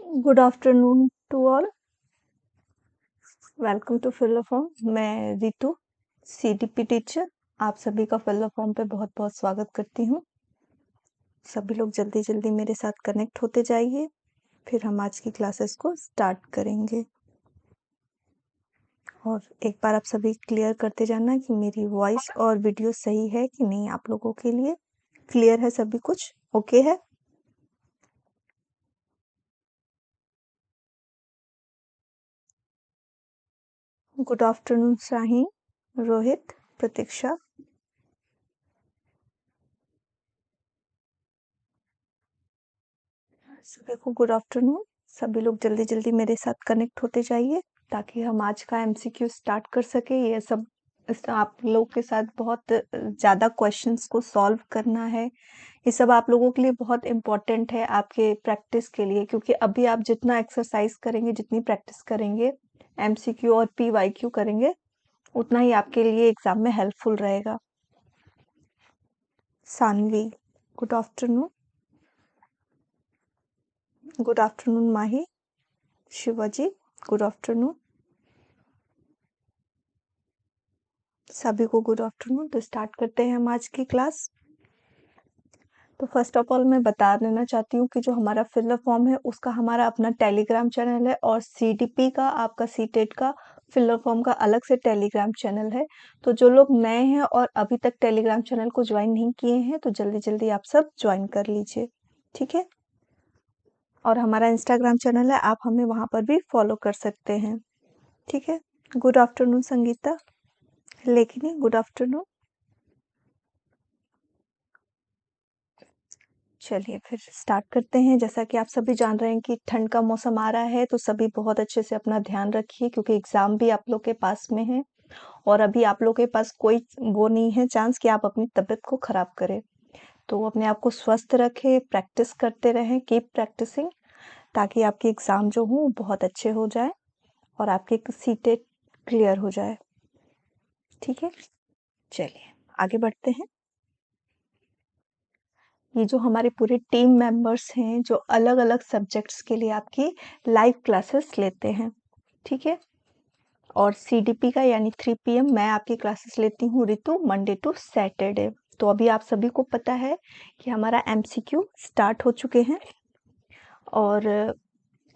Good afternoon to all. Welcome to fill the form. मैं Ritu, CDP teacher, आप सभी का फिल द फॉर्म पे बहुत बहुत स्वागत करती हूँ। सभी लोग जल्दी जल्दी मेरे साथ कनेक्ट होते जाइए, फिर हम आज की क्लासेस को स्टार्ट करेंगे। और एक बार आप सभी क्लियर करते जाना कि मेरी वॉइस और वीडियो सही है कि नहीं। आप लोगों के लिए क्लियर है? सभी कुछ ओके है? गुड आफ्टरनून शाहीन, रोहित, प्रतीक्षा। सभी को गुड आफ्टरनून। सभी लोग जल्दी जल्दी मेरे साथ कनेक्ट होते जाइए ताकि हम आज का एमसीक्यू स्टार्ट कर सके। ये सब आप लोग के साथ बहुत ज़्यादा क्वेश्चंस को सॉल्व करना है। ये सब आप लोगों के लिए बहुत इम्पोर्टेंट है आपके प्रैक्टिस के लिए, क्योंकि अभी आप जितना एक्सरसाइज करेंगे, जितनी प्रैक्टिस करेंगे, एमसीक्यू और पीवाईक्यू करेंगे, उतना ही आपके लिए एग्जाम में हेल्पफुल रहेगा। Saanvi, good afternoon. Good afternoon Mahi. Shivaji, good afternoon. सभी को गुड आफ्टरनून। तो स्टार्ट करते हैं हम आज की क्लास। तो फर्स्ट ऑफ ऑल मैं बता देना चाहती हूँ कि जो हमारा फिल द फॉर्म है उसका हमारा अपना टेलीग्राम चैनल है, और सीडीपी का, आपका सीटेट का फिल द फॉर्म का अलग से टेलीग्राम चैनल है। तो जो लोग नए हैं और अभी तक टेलीग्राम चैनल को ज्वाइन नहीं किए हैं, तो जल्दी जल्दी आप सब ज्वाइन कर लीजिए, ठीक है। और हमारा इंस्टाग्राम चैनल है, आप हमें वहाँ पर भी फॉलो कर सकते हैं, ठीक है। Good afternoon Sangeeta. लेकिन गुड आफ्टरनून। चलिए फिर स्टार्ट करते हैं। जैसा कि आप सभी जान रहे हैं कि ठंड का मौसम आ रहा है, तो सभी बहुत अच्छे से अपना ध्यान रखिए, क्योंकि एग्जाम भी आप लोग के पास में है और अभी आप लोग के पास कोई वो नहीं है चांस कि आप अपनी तबीयत को खराब करें। तो अपने आप को स्वस्थ रखें, प्रैक्टिस करते रहें, कीप प्रैक्टिसिंग, ताकि आपके एग्जाम जो हो बहुत अच्छे हो जाए और आपकी सीटें क्लियर हो जाए, ठीक है। चलिए आगे बढ़ते हैं। ये जो हमारे पूरे टीम मेंबर्स हैं, जो अलग अलग सब्जेक्ट्स के लिए आपकी लाइव क्लासेस लेते हैं, ठीक है। और सीडीपी का यानी 3 PM मैं आपकी क्लासेस लेती हूँ ऋतु, मंडे टू सैटरडे। तो अभी आप सभी को पता है कि हमारा एमसीक्यू स्टार्ट हो चुके हैं, और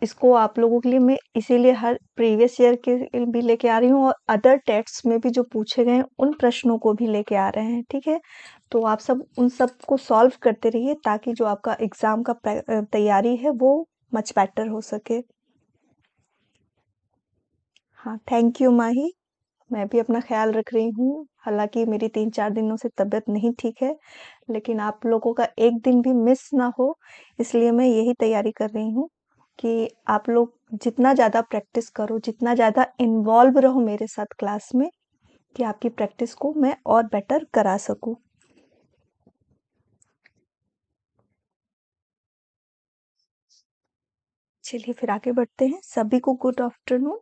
इसको आप लोगों के लिए मैं इसीलिए हर प्रीवियस ईयर के भी लेके आ रही हूँ, और अदर टेस्ट्स में भी जो पूछे गए हैं उन प्रश्नों को भी लेके आ रहे हैं, ठीक है। तो आप सब उन सब को सॉल्व करते रहिए, ताकि जो आपका एग्जाम का तैयारी है वो मच बेटर हो सके। हाँ, थैंक यू माही। मैं भी अपना ख्याल रख रही हूँ, हालांकि मेरी 3-4 दिनों से तबीयत नहीं ठीक है, लेकिन आप लोगों का एक दिन भी मिस ना हो, इसलिए मैं यही तैयारी कर रही हूँ कि आप लोग जितना ज़्यादा प्रैक्टिस करो, जितना ज़्यादा इन्वॉल्व रहो मेरे साथ क्लास में, कि आपकी प्रैक्टिस को मैं और बेटर करा सकूँ। चलिए फिर आगे बढ़ते हैं। सभी को गुड आफ्टरनून।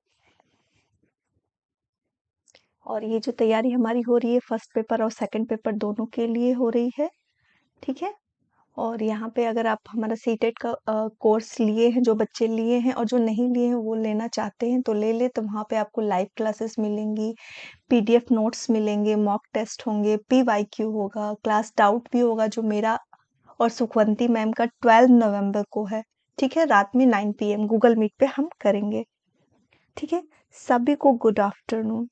और ये जो तैयारी हमारी हो रही है, फर्स्ट पेपर और सेकंड पेपर दोनों के लिए हो रही है, ठीक है। और यहाँ पे अगर आप हमारा सीटेट का कोर्स लिए हैं, जो बच्चे लिए हैं और जो नहीं लिए हैं वो लेना चाहते हैं तो ले ले। तो वहाँ पे आपको लाइव क्लासेस मिलेंगी, पीडीएफ नोट्स मिलेंगे, मॉक टेस्ट होंगे, पीवाईक्यू होगा, क्लास डाउट भी होगा, जो मेरा और सुखवंती मैम का 12 नवंबर को है, ठीक है। रात में 9 PM गूगल मीट पे हम करेंगे, ठीक है। सभी को गुड आफ्टरनून।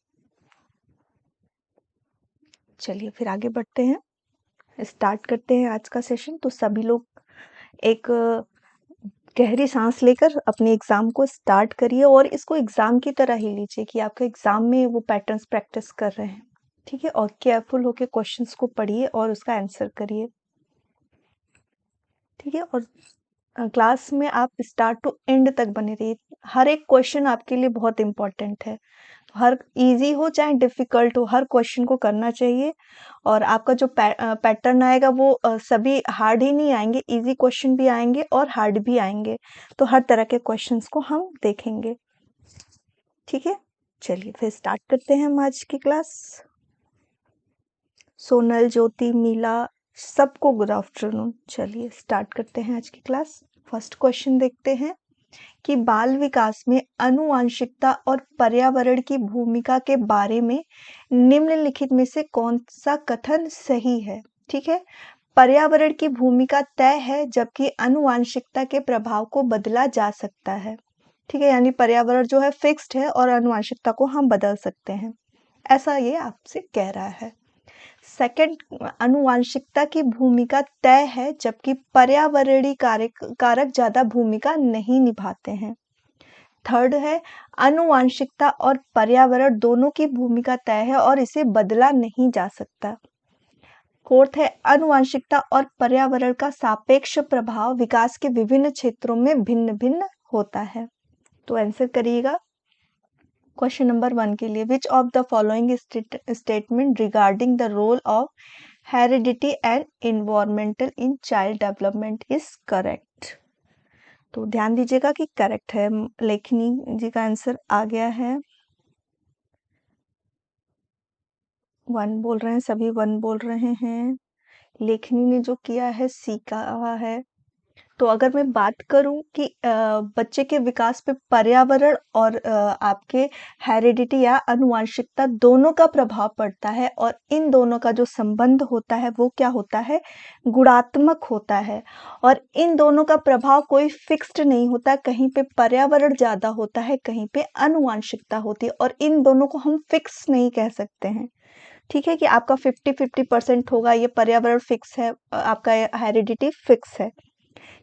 चलिए फिर आगे बढ़ते हैं, स्टार्ट करते हैं आज का सेशन। तो सभी लोग एक गहरी सांस लेकर अपने एग्जाम को स्टार्ट करिए, और इसको एग्जाम की तरह ही लीजिए कि आपके एग्जाम में वो पैटर्न्स प्रैक्टिस कर रहे हैं, ठीक है। और केयरफुल होकर क्वेश्चंस को पढ़िए और उसका आंसर करिए, ठीक है। और क्लास में आप स्टार्ट टू एंड तक बने रहिए। हर एक क्वेश्चन आपके लिए बहुत इंपॉर्टेंट है, हर इजी हो चाहे डिफिकल्ट हो, हर क्वेश्चन को करना चाहिए। और आपका जो पैटर्न आएगा वो सभी हार्ड ही नहीं आएंगे, इजी क्वेश्चन भी आएंगे और हार्ड भी आएंगे। तो हर तरह के क्वेश्चंस को हम देखेंगे, ठीक है। चलिए फिर स्टार्ट करते हैं हम आज की क्लास। सोनल, ज्योति, मीला, सबको गुड आफ्टरनून। चलिए स्टार्ट करते हैं आज की क्लास। फर्स्ट क्वेश्चन देखते हैं। कि बाल विकास में आनुवंशिकता और पर्यावरण की भूमिका के बारे में निम्नलिखित में से कौन सा कथन सही है? ठीक है, पर्यावरण की भूमिका तय है जबकि आनुवंशिकता के प्रभाव को बदला जा सकता है। ठीक है, यानी पर्यावरण जो है फिक्स्ड है और आनुवंशिकता को हम बदल सकते हैं, ऐसा ये आपसे कह रहा है। सेकंड, आनुवंशिकता की भूमिका तय है जबकि पर्यावरणीय कारक ज्यादा भूमिका नहीं निभाते हैं। थर्ड है, आनुवंशिकता और पर्यावरण दोनों की भूमिका तय है और इसे बदला नहीं जा सकता। फोर्थ है, आनुवंशिकता और पर्यावरण का सापेक्ष प्रभाव विकास के विभिन्न क्षेत्रों में भिन्न भिन्न होता है। तो आंसर करिएगा क्वेश्चन नंबर 1 के लिए, which of the following statement regarding the role of heredity and environmental in child development is correct? तो ध्यान दीजिएगा कि करेक्ट है। लेखनी जी का आंसर आ गया है। 1 बोल रहे हैं, सभी 1 बोल रहे हैं। लेखनी ने जो किया है सी कहा है। तो अगर मैं बात करूं कि बच्चे के विकास पे पर्यावरण और आपके हेरिडिटी या आनुवंशिकता दोनों का प्रभाव पड़ता है और इन दोनों का जो संबंध होता है वो क्या होता है? गुणात्मक होता है। और इन दोनों का प्रभाव कोई फिक्स्ड नहीं होता, कहीं पे पर्यावरण ज्यादा होता है, कहीं पे आनुवंशिकता होती है, और इन दोनों को हम फिक्स नहीं कह सकते हैं। ठीक है, कि आपका 50-50% होगा, ये पर्यावरण फिक्स है, आपका हेरिडिटी फिक्स है।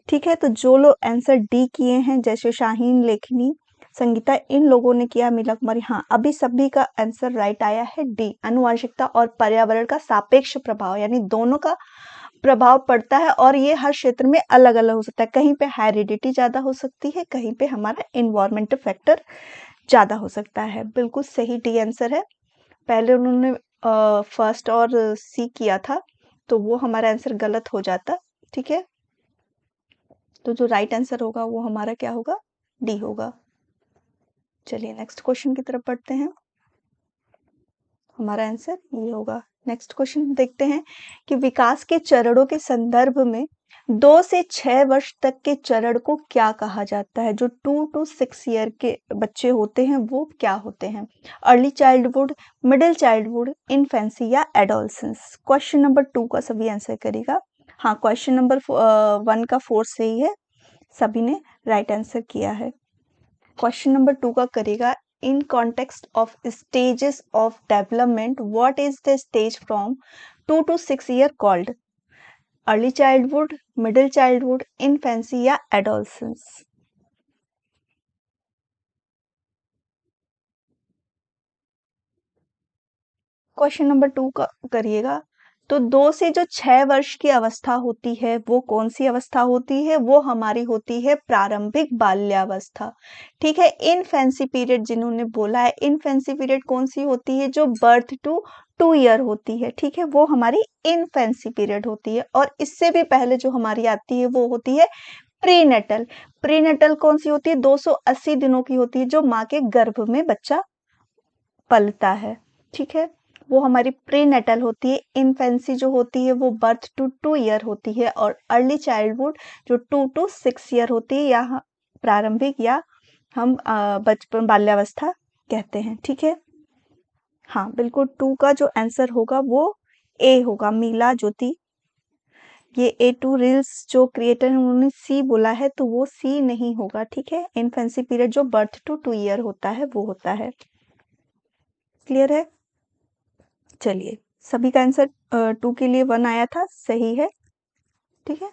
ठीक है, तो जो लोग आंसर डी किए हैं, जैसे शाहीन, लेखनी, संगीता, इन लोगों ने किया, मीला कुमारी, हाँ, अभी सभी का आंसर राइट आया है डी, आनुवंशिकता और पर्यावरण का सापेक्ष प्रभाव, यानी दोनों का प्रभाव पड़ता है और ये हर क्षेत्र में अलग अलग हो सकता है। कहीं पे हेरिडिटी ज्यादा हो सकती है, कहीं पे हमारा इन्वायरमेंटल फैक्टर ज्यादा हो सकता है। बिल्कुल सही डी आंसर है। पहले उन्होंने फर्स्ट और सी किया था, तो वो हमारा आंसर गलत हो जाता। ठीक है, तो जो राइट आंसर होगा वो हमारा क्या होगा? डी होगा। चलिए नेक्स्ट क्वेश्चन की तरफ बढ़ते हैं। हमारा आंसर ये होगा। नेक्स्ट क्वेश्चन देखते हैं कि विकास के चरणों के संदर्भ में 2 से 6 वर्ष तक के चरण को क्या कहा जाता है? जो 2 to 6 ईयर के बच्चे होते हैं वो क्या होते हैं? Early childhood, middle childhood, infancy या एडोलसेंस? क्वेश्चन नंबर 2 का सभी आंसर करेगा। हाँ, क्वेश्चन नंबर 1 का 4 सही है, सभी ने राइट आंसर किया है। क्वेश्चन नंबर 2 का करेगा, in context of stages of development what is the stage from 2 to 6 year called? Early childhood, middle childhood, infancy या एडोलसेंस? क्वेश्चन नंबर 2 का करिएगा। तो 2 से जो 6 वर्ष की अवस्था होती है वो कौन सी अवस्था होती है? वो हमारी होती है प्रारंभिक बाल्यावस्था। ठीक है, इनफेंसी पीरियड जिन्होंने बोला है, इनफेंसी पीरियड कौन सी होती है? जो बर्थ टू 2 ईयर होती है। ठीक है, वो हमारी इनफेंसी पीरियड होती है। और इससे भी पहले जो हमारी आती है वो होती है प्रीनेटल। प्रीनेटल कौन सी होती है? 280 दिनों की होती है, जो माँ के गर्भ में बच्चा पलता है। ठीक है, वो हमारी प्रीनेटल होती है। इन्फेंसी जो होती है वो बर्थ टू 2 ईयर होती है। और अर्ली चाइल्डहुड जो 2 to 6 ईयर होती है, या प्रारंभिक या हम बचपन बाल्यावस्था कहते हैं। ठीक है, हाँ बिल्कुल, 2 का जो आंसर होगा वो ए होगा, मीला ज्योति। ये A2 रील्स जो क्रिएटर है उन्होंने सी बोला है, तो वो सी नहीं होगा। ठीक है, इन्फेंसी पीरियड जो बर्थ टू 2 ईयर होता है वो होता है। क्लियर है? चलिए, सभी का आंसर 2 के लिए 1 आया था, सही है। ठीक है,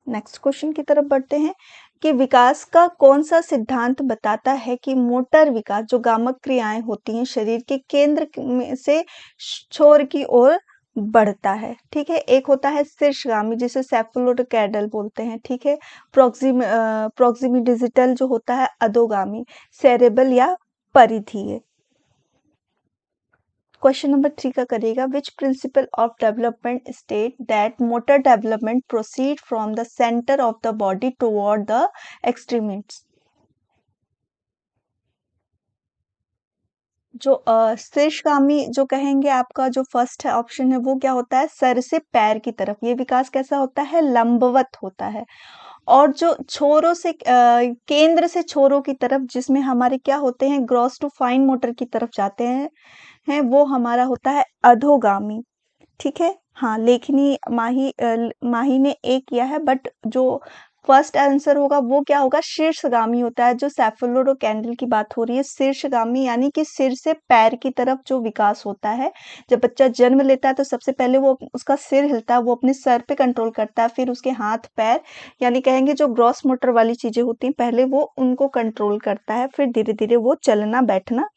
नेक्स्ट क्वेश्चन की तरफ बढ़ते हैं कि विकास का कौन सा सिद्धांत बताता है कि मोटर विकास, जो गामक क्रियाएं होती हैं, शरीर के केंद्र में से छोर की ओर बढ़ता है। ठीक है, एक होता है शीर्षगामी जिसे सेफलोटोकैडल बोलते हैं। ठीक है, प्रोक्सिमी डिजिटल जो होता है अधोगामी, सेरेबल या परिधीय। क्वेश्चन नंबर 3 का करिएगा, which principle of development state that motor development proceed from the centre of the body toward the extremities? जो शीर्षगामी जो कहेंगे, आपका जो फर्स्ट ऑप्शन है वो क्या होता है? सर से पैर की तरफ। ये विकास कैसा होता है? लंबवत होता है। और जो छोरों से केंद्र से छोरों की तरफ जिसमें हमारे क्या होते हैं, ग्रॉस टू फाइन मोटर की तरफ जाते हैं वो हमारा होता है अधोगामी। ठीक है? हाँ, लेखनी माही ने ए किया है, बट जो फर्स्ट आंसर होगा वो क्या होगा, शीर्षगामी होता है। जो सेफलोपोडेंड्रल की बात हो रही है, शीर्षगामी यानी कि सिर से पैर की तरफ जो विकास होता है। जब बच्चा जन्म लेता है तो सबसे पहले वो उसका सिर हिलता है, वो अपने सर पे कंट्रोल करता है, फिर उसके हाथ पैर यानी कहेंगे जो ग्रॉस मोटर वाली चीजें होती हैं पहले वो उनको कंट्रोल करता है, फिर धीरे धीरे वो चलना बैठना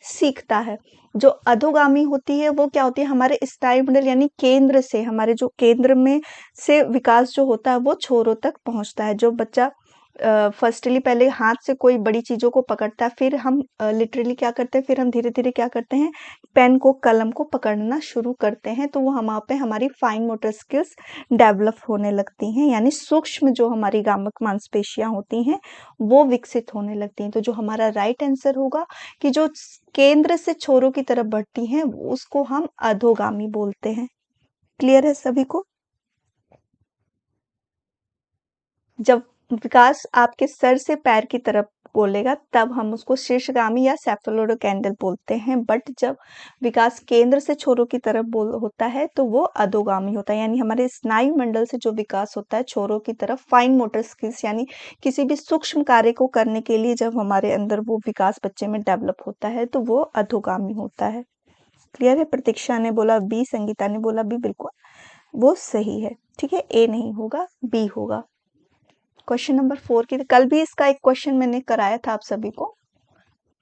सीखता है। जो अधोगामी होती है वो क्या होती है, हमारे स्नायुमंडल यानी केंद्र से, हमारे जो केंद्र में से विकास जो होता है वो छोरों तक पहुंचता है। जो बच्चा फर्स्टली पहले हाथ से कोई बड़ी चीजों को पकड़ता है, फिर हम लिटरली क्या करते हैं, फिर हम धीरे धीरे क्या करते हैं, पेन को कलम को पकड़ना शुरू करते हैं, तो वो वहाँ पे हमारी फाइन मोटर स्किल्स डेवलप होने लगती हैं, यानी सूक्ष्म जो हमारी गामक मांसपेशियां होती हैं वो विकसित होने लगती हैं। तो जो हमारा राइट आंसर होगा कि जो केंद्र से छोरों की तरफ बढ़ती हैं उसको हम अधोगामी बोलते हैं। क्लियर है सभी को? जब विकास आपके सर से पैर की तरफ बोलेगा तब हम उसको शीर्षगामी या सेफलोपोडेंड्रल बोलते हैं, बट जब विकास केंद्र से छोरों की तरफ बोल होता है तो वो अधोगामी होता है, यानी हमारे स्नायु मंडल से जो विकास होता है छोरों की तरफ, फाइन मोटर स्किल्स यानी किसी भी सूक्ष्म कार्य को करने के लिए जब हमारे अंदर वो विकास बच्चे में डेवलप होता है तो वो अधोगामी होता है। क्लियर है? प्रतीक्षा ने बोला बी, संगीता ने बोला बी, बिल्कुल वो सही है। ठीक है, ए नहीं होगा, बी होगा। क्वेश्चन नंबर 4 की कल भी इसका एक क्वेश्चन मैंने कराया था आप सभी को।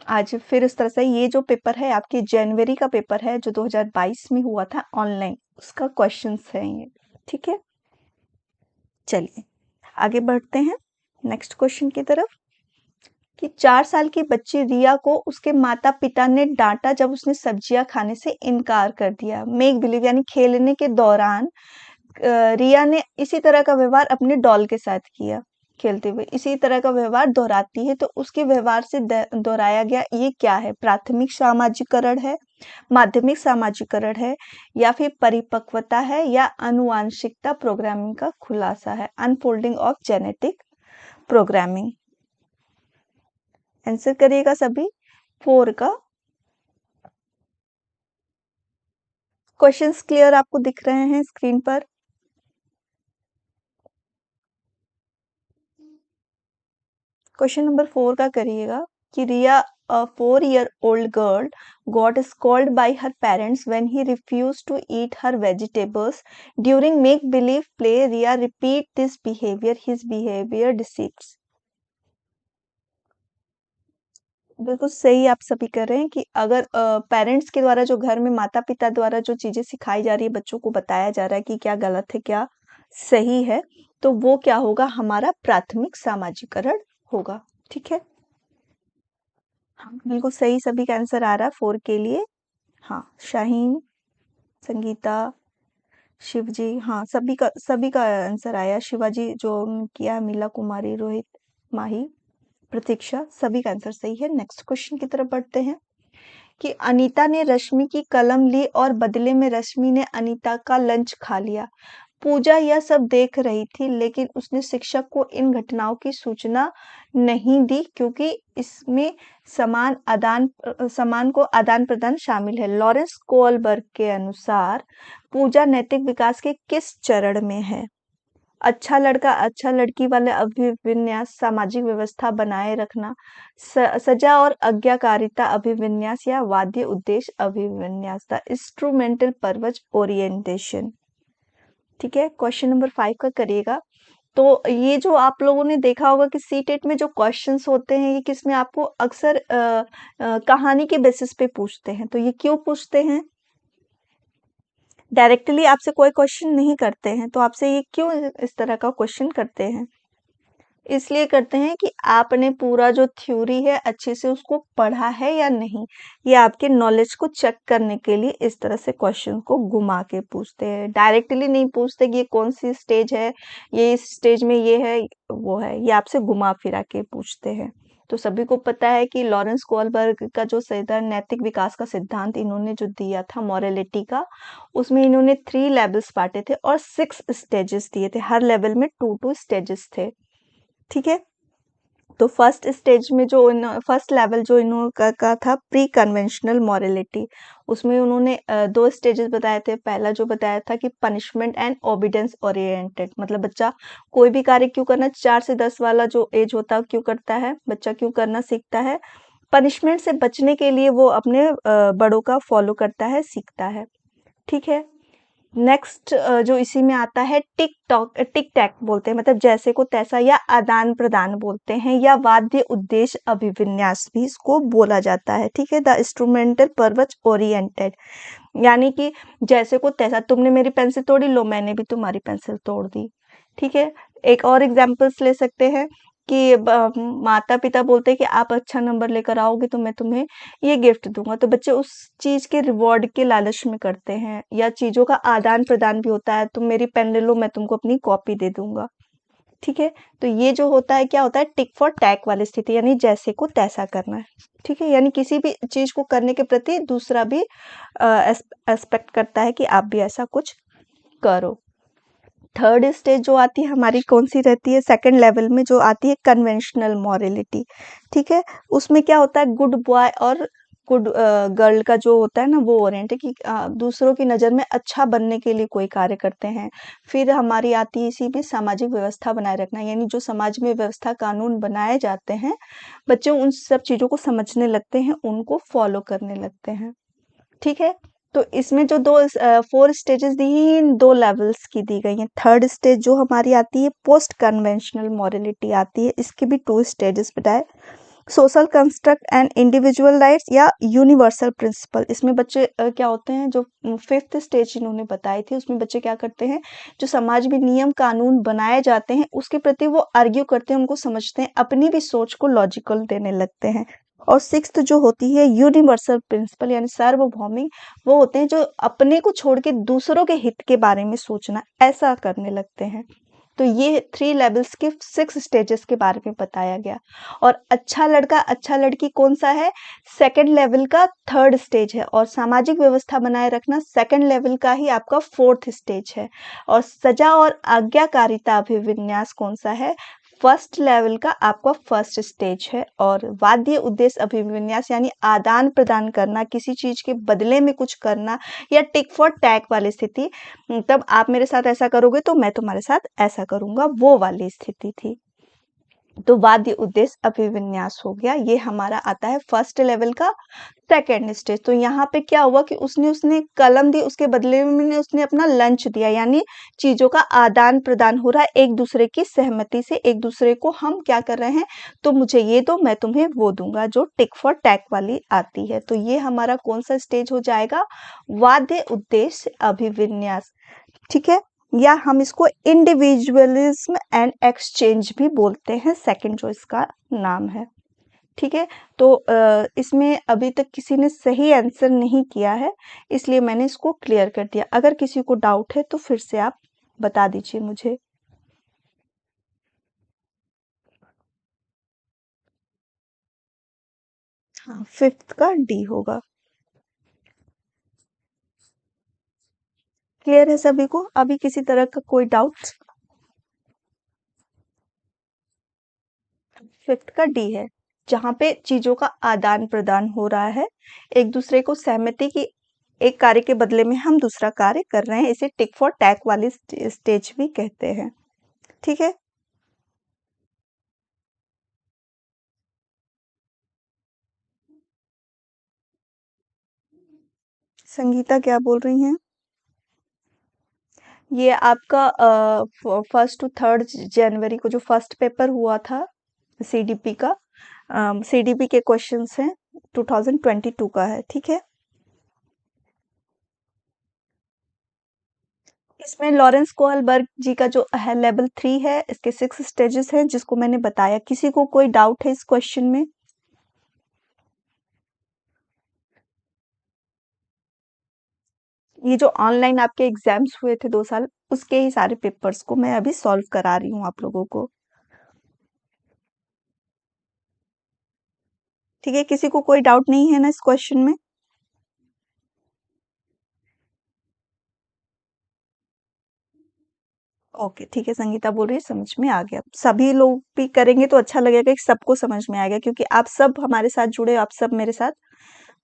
आज फिर इस तरह से ये जो पेपर है आपकी जनवरी का पेपर है जो 2022 में हुआ था ऑनलाइन, उसका क्वेश्चंस है ये। ठीक है, चलिए आगे बढ़ते हैं नेक्स्ट क्वेश्चन की तरफ कि 4 साल की बच्ची रिया को उसके माता पिता ने डांटा जब उसने सब्जियां खाने से इनकार कर दिया। मेक बिलीव यानी खेलने के दौरान रिया ने इसी तरह का व्यवहार अपने डॉल के साथ किया। खेलते हुए इसी तरह का व्यवहार दोहराती है, तो उसके व्यवहार से दोहराया गया ये क्या है? प्राथमिक सामाजिकरण है, माध्यमिक सामाजिकरण है, या फिर परिपक्वता है, या आनुवांशिकता प्रोग्रामिंग का खुलासा है? Unfolding of genetic programming. Answer करिएगा सभी 4 का। क्वेश्चंस क्लियर आपको दिख रहे हैं स्क्रीन पर? क्वेश्चन नंबर 4 का करिएगा कि रिया a 4-year-old girl got scolded by her parents when he refused to eat her vegetables during make believe play. Riya repeat this behavior, his behavior deceives. बिल्कुल सही आप सभी कर रहे हैं कि अगर पेरेंट्स के द्वारा जो घर में माता पिता द्वारा जो चीजें सिखाई जा रही है, बच्चों को बताया जा रहा है कि क्या गलत है क्या सही है, तो वो क्या होगा, हमारा प्राथमिक सामाजिकरण होगा। ठीक है, हाँ बिल्कुल सही सभी का आंसर आ रहा है 4 के लिए। हाँ, शाहीन, संगीता, शिवजी, हाँ सभी का आंसर आया। शिवाजी जो किया, मीला कुमारी, रोहित, माही, प्रतीक्षा, सभी का आंसर सही है। नेक्स्ट क्वेश्चन की तरफ बढ़ते हैं कि अनीता ने रश्मि की कलम ली और बदले में रश्मि ने अनीता का लंच खा लिया। पूजा यह सब देख रही थी लेकिन उसने शिक्षक को इन घटनाओं की सूचना नहीं दी क्योंकि इसमें समान को आदान प्रदान शामिल है। लॉरेंस कोलबर्ग के अनुसार पूजा नैतिक विकास के किस चरण में है? अच्छा लड़का अच्छा लड़की वाले अभिविन्यास, सामाजिक व्यवस्था बनाए रखना, सजा और आज्ञाकारिता अभिविन्यास, या वाद्य उद्देश्य अभिविन्यास, द इंस्ट्रूमेंटल पर्पज ओरिएंटेशन। ठीक है, क्वेश्चन नंबर 5 का करिएगा। तो ये जो आप लोगों ने देखा होगा कि सी टेट में जो क्वेश्चंस होते हैं ये किसमें आपको अक्सर कहानी के बेसिस पे पूछते हैं। तो ये क्यों पूछते हैं? डायरेक्टली आपसे कोई क्वेश्चन नहीं करते हैं, तो आपसे ये क्यों इस तरह का क्वेश्चन करते हैं? इसलिए करते हैं कि आपने पूरा जो थ्योरी है अच्छे से उसको पढ़ा है या नहीं। ये आपके नॉलेज को चेक करने के लिए इस तरह से क्वेश्चन को घुमा के पूछते हैं। डायरेक्टली नहीं पूछते कि ये कौन सी स्टेज है, ये इस स्टेज में ये है वो है, ये आपसे घुमा फिरा के पूछते हैं। तो सभी को पता है कि लॉरेंस कोलबर्ग का जो सिद्धांत नैतिक विकास का सिद्धांत इन्होंने जो दिया था मॉरलिटी का, उसमें इन्होंने 3 लेवल्स बांटे थे और 6 स्टेजेस दिए थे। हर लेवल में 2 स्टेजेस थे। ठीक है। तो फर्स्ट स्टेज में जो फर्स्ट लेवल जो इन्हों का था प्री कन्वेंशनल मॉरलिटी, उसमें उन्होंने दो स्टेजेस बताए थे। पहला जो बताया था कि पनिशमेंट एंड ओबिडेंस ओरिएंटेड, मतलब बच्चा कोई भी कार्य क्यों करना, 4 से 10 वाला जो एज होता है क्यों करता है, बच्चा क्यों करना सीखता है, पनिशमेंट से बचने के लिए वो अपने बड़ों का फॉलो करता है, सीखता है। ठीक है। नेक्स्ट जो इसी में आता है टिक टैक बोलते हैं, मतलब जैसे को तैसा या आदान प्रदान बोलते हैं, या वाद्य उद्देश्य अभिविन्यास भी इसको बोला जाता है। ठीक है। द इंस्ट्रूमेंटल पर्पज ओरिएंटेड, यानी कि जैसे को तैसा, तुमने मेरी पेंसिल तोड़ी, लो मैंने भी तुम्हारी पेंसिल तोड़ दी। ठीक है। एक और एग्जांपल्स ले सकते हैं कि माता पिता बोलते हैं कि आप अच्छा नंबर लेकर आओगे तो मैं तुम्हें ये गिफ्ट दूंगा, तो बच्चे उस चीज के रिवॉर्ड के लालच में करते हैं, या चीजों का आदान प्रदान भी होता है, तुम मेरी पेन ले लो मैं तुमको अपनी कॉपी दे दूंगा। ठीक है। तो ये जो होता है क्या होता है, टिक फॉर टैक वाली स्थिति, यानी जैसे को तैसा करना है। ठीक है। यानी किसी भी चीज को करने के प्रति दूसरा भी एक्सपेक्ट करता है कि आप भी ऐसा कुछ करो। थर्ड स्टेज जो आती है हमारी कौन सी रहती है, सेकंड लेवल में जो आती है कन्वेंशनल मॉरलिटी। ठीक है। उसमें क्या होता है, गुड बॉय और गुड गर्ल का जो होता है ना, वो ओरिएंट है कि दूसरों की नज़र में अच्छा बनने के लिए कोई कार्य करते हैं। फिर हमारी आती है इसी में सामाजिक व्यवस्था बनाए रखना, यानी जो समाज में व्यवस्था कानून बनाए जाते हैं, बच्चे उन सब चीज़ों को समझने लगते हैं, उनको फॉलो करने लगते हैं। ठीक है। तो इसमें जो 4 स्टेजेस दी हैं, इन 2 लेवल्स की दी गई हैं। थर्ड स्टेज जो हमारी आती है पोस्ट कन्वेंशनल मॉरलिटी आती है, इसके भी 2 स्टेजेस बताए, social construct and individual rights या यूनिवर्सल प्रिंसिपल। इसमें बच्चे क्या होते हैं, जो 5th स्टेज इन्होंने बताई थी, उसमें बच्चे क्या करते हैं, जो समाज में नियम कानून बनाए जाते हैं उसके प्रति वो आर्ग्यू करते हैं, उनको समझते हैं, अपनी भी सोच को लॉजिकल देने लगते हैं। और 6th जो होती है यूनिवर्सल प्रिंसिपल, यानी सार्वभौमिक, वो होते हैं जो अपने को छोड़ के दूसरों के हित के बारे में सोचना, ऐसा करने लगते हैं। तो ये 3 लेवल्स के 6 स्टेजेस के बारे में बताया गया। और अच्छा लड़का अच्छा लड़की कौन सा है, सेकंड लेवल का 3rd स्टेज है। और सामाजिक व्यवस्था बनाए रखना सेकंड लेवल का ही आपका 4th स्टेज है। और सजा और आज्ञाकारिता अभिविन्यास कौन सा है, फर्स्ट लेवल का आपका फर्स्ट स्टेज है। और वाद्य उद्देश्य अभिविन्यास, यानी आदान प्रदान करना, किसी चीज के बदले में कुछ करना, या टिक फॉर टैग वाली स्थिति, तब आप मेरे साथ ऐसा करोगे तो मैं तुम्हारे साथ ऐसा करूंगा, वो वाली स्थिति थी। तो वाद्य उद्देश्य अभिविन्यास हो गया, ये हमारा आता है फर्स्ट लेवल का सेकेंड स्टेज। तो यहाँ पे क्या हुआ कि उसने उसने कलम दी, उसके बदले में उसने अपना लंच दिया, यानी चीजों का आदान प्रदान हो रहा है, एक दूसरे की सहमति से एक दूसरे को हम क्या कर रहे हैं, तो मुझे ये दो मैं तुम्हें वो दूंगा, जो टिक फॉर टैक वाली आती है। तो ये हमारा कौन सा स्टेज हो जाएगा, वाद्य उद्देश्य अभिविन्यास। ठीक है। या हम इसको इंडिविजुअलिज्म एंड एक्सचेंज भी बोलते हैं, सेकंड जो इसका नाम है। ठीक है। तो इसमें अभी तक किसी ने सही आंसर नहीं किया है, इसलिए मैंने इसको क्लियर कर दिया। अगर किसी को डाउट है तो फिर से आप बता दीजिए मुझे। हाँ, 5th का डी होगा। क्लियर है सभी को, अभी किसी तरह का कोई डाउट। 5th का डी है, जहाँ पे चीजों का आदान प्रदान हो रहा है, एक दूसरे को सहमति की, एक कार्य के बदले में हम दूसरा कार्य कर रहे हैं, इसे टिक फॉर टैक वाली स्टेज भी कहते हैं। ठीक है। संगीता क्या बोल रही हैं, ये आपका 1 to 3 जनवरी को जो फर्स्ट पेपर हुआ था सीडीपी का, सीडीपी के क्वेश्चंस हैं, 2022 का है। ठीक है। इसमें लॉरेंस कोहलबर्ग जी का जो है लेवल 3 है, इसके 6 स्टेजेस हैं जिसको मैंने बताया। किसी को कोई डाउट है इस क्वेश्चन में? ये जो ऑनलाइन आपके एग्जाम्स हुए थे 2 साल, उसके ही सारे पेपर्स को मैं अभी सॉल्व करा रही हूँ आप लोगों को। ठीक है। किसी को कोई डाउट नहीं है ना इस क्वेश्चन में? ओके, ठीक है, संगीता बोल रही है, समझ में आ गया। सभी लोग भी करेंगे तो अच्छा लगेगा कि सबको समझ में आएगा, क्योंकि आप सब हमारे साथ जुड़े हो, आप सब मेरे साथ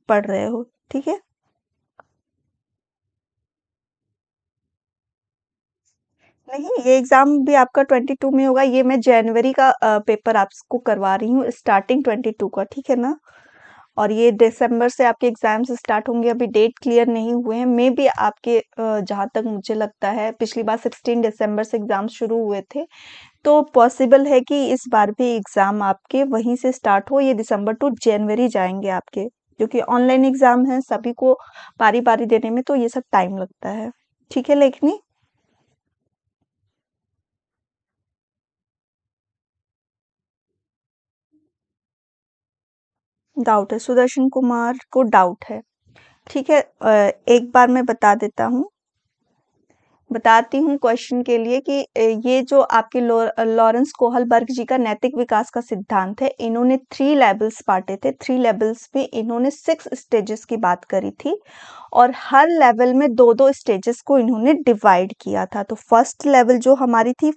पढ़ रहे हो, ठीक है? नहीं, ये एग्ज़ाम भी आपका 22 में होगा, ये मैं जनवरी का पेपर आपको करवा रही हूँ, स्टार्टिंग 22 का, ठीक है ना? और ये दिसंबर से आपके एग्ज़ाम्स स्टार्ट होंगे, अभी डेट क्लियर नहीं हुए हैं। मेबी आपके जहाँ तक मुझे लगता है, पिछली बार 16 दिसंबर से एग्ज़ाम शुरू हुए थे, तो पॉसिबल है कि इस बार भी एग्ज़ाम आपके वहीं से स्टार्ट हो, ये दिसंबर टू जनवरी जाएँगे आपके। क्योंकि ऑनलाइन एग्ज़ाम हैं, सभी को बारी-बारी देने में तो ये सब टाइम लगता है। ठीक है लेखनी? डाउट है, सुदर्शन कुमार को डाउट है। ठीक है, एक बार मैं बताती हूँ क्वेश्चन के लिए कि ये जो आपके लॉरेंस कोहलबर्ग जी का नैतिक विकास का सिद्धांत है, इन्होंने 3 लेवल्स बाँटे थे। 3 लेवल्स में इन्होंने 6 स्टेजेस की बात करी थी और हर लेवल में 2-2 स्टेजेस को इन्होंने डिवाइड किया था। तो फर्स्ट लेवल जो हमारी थी,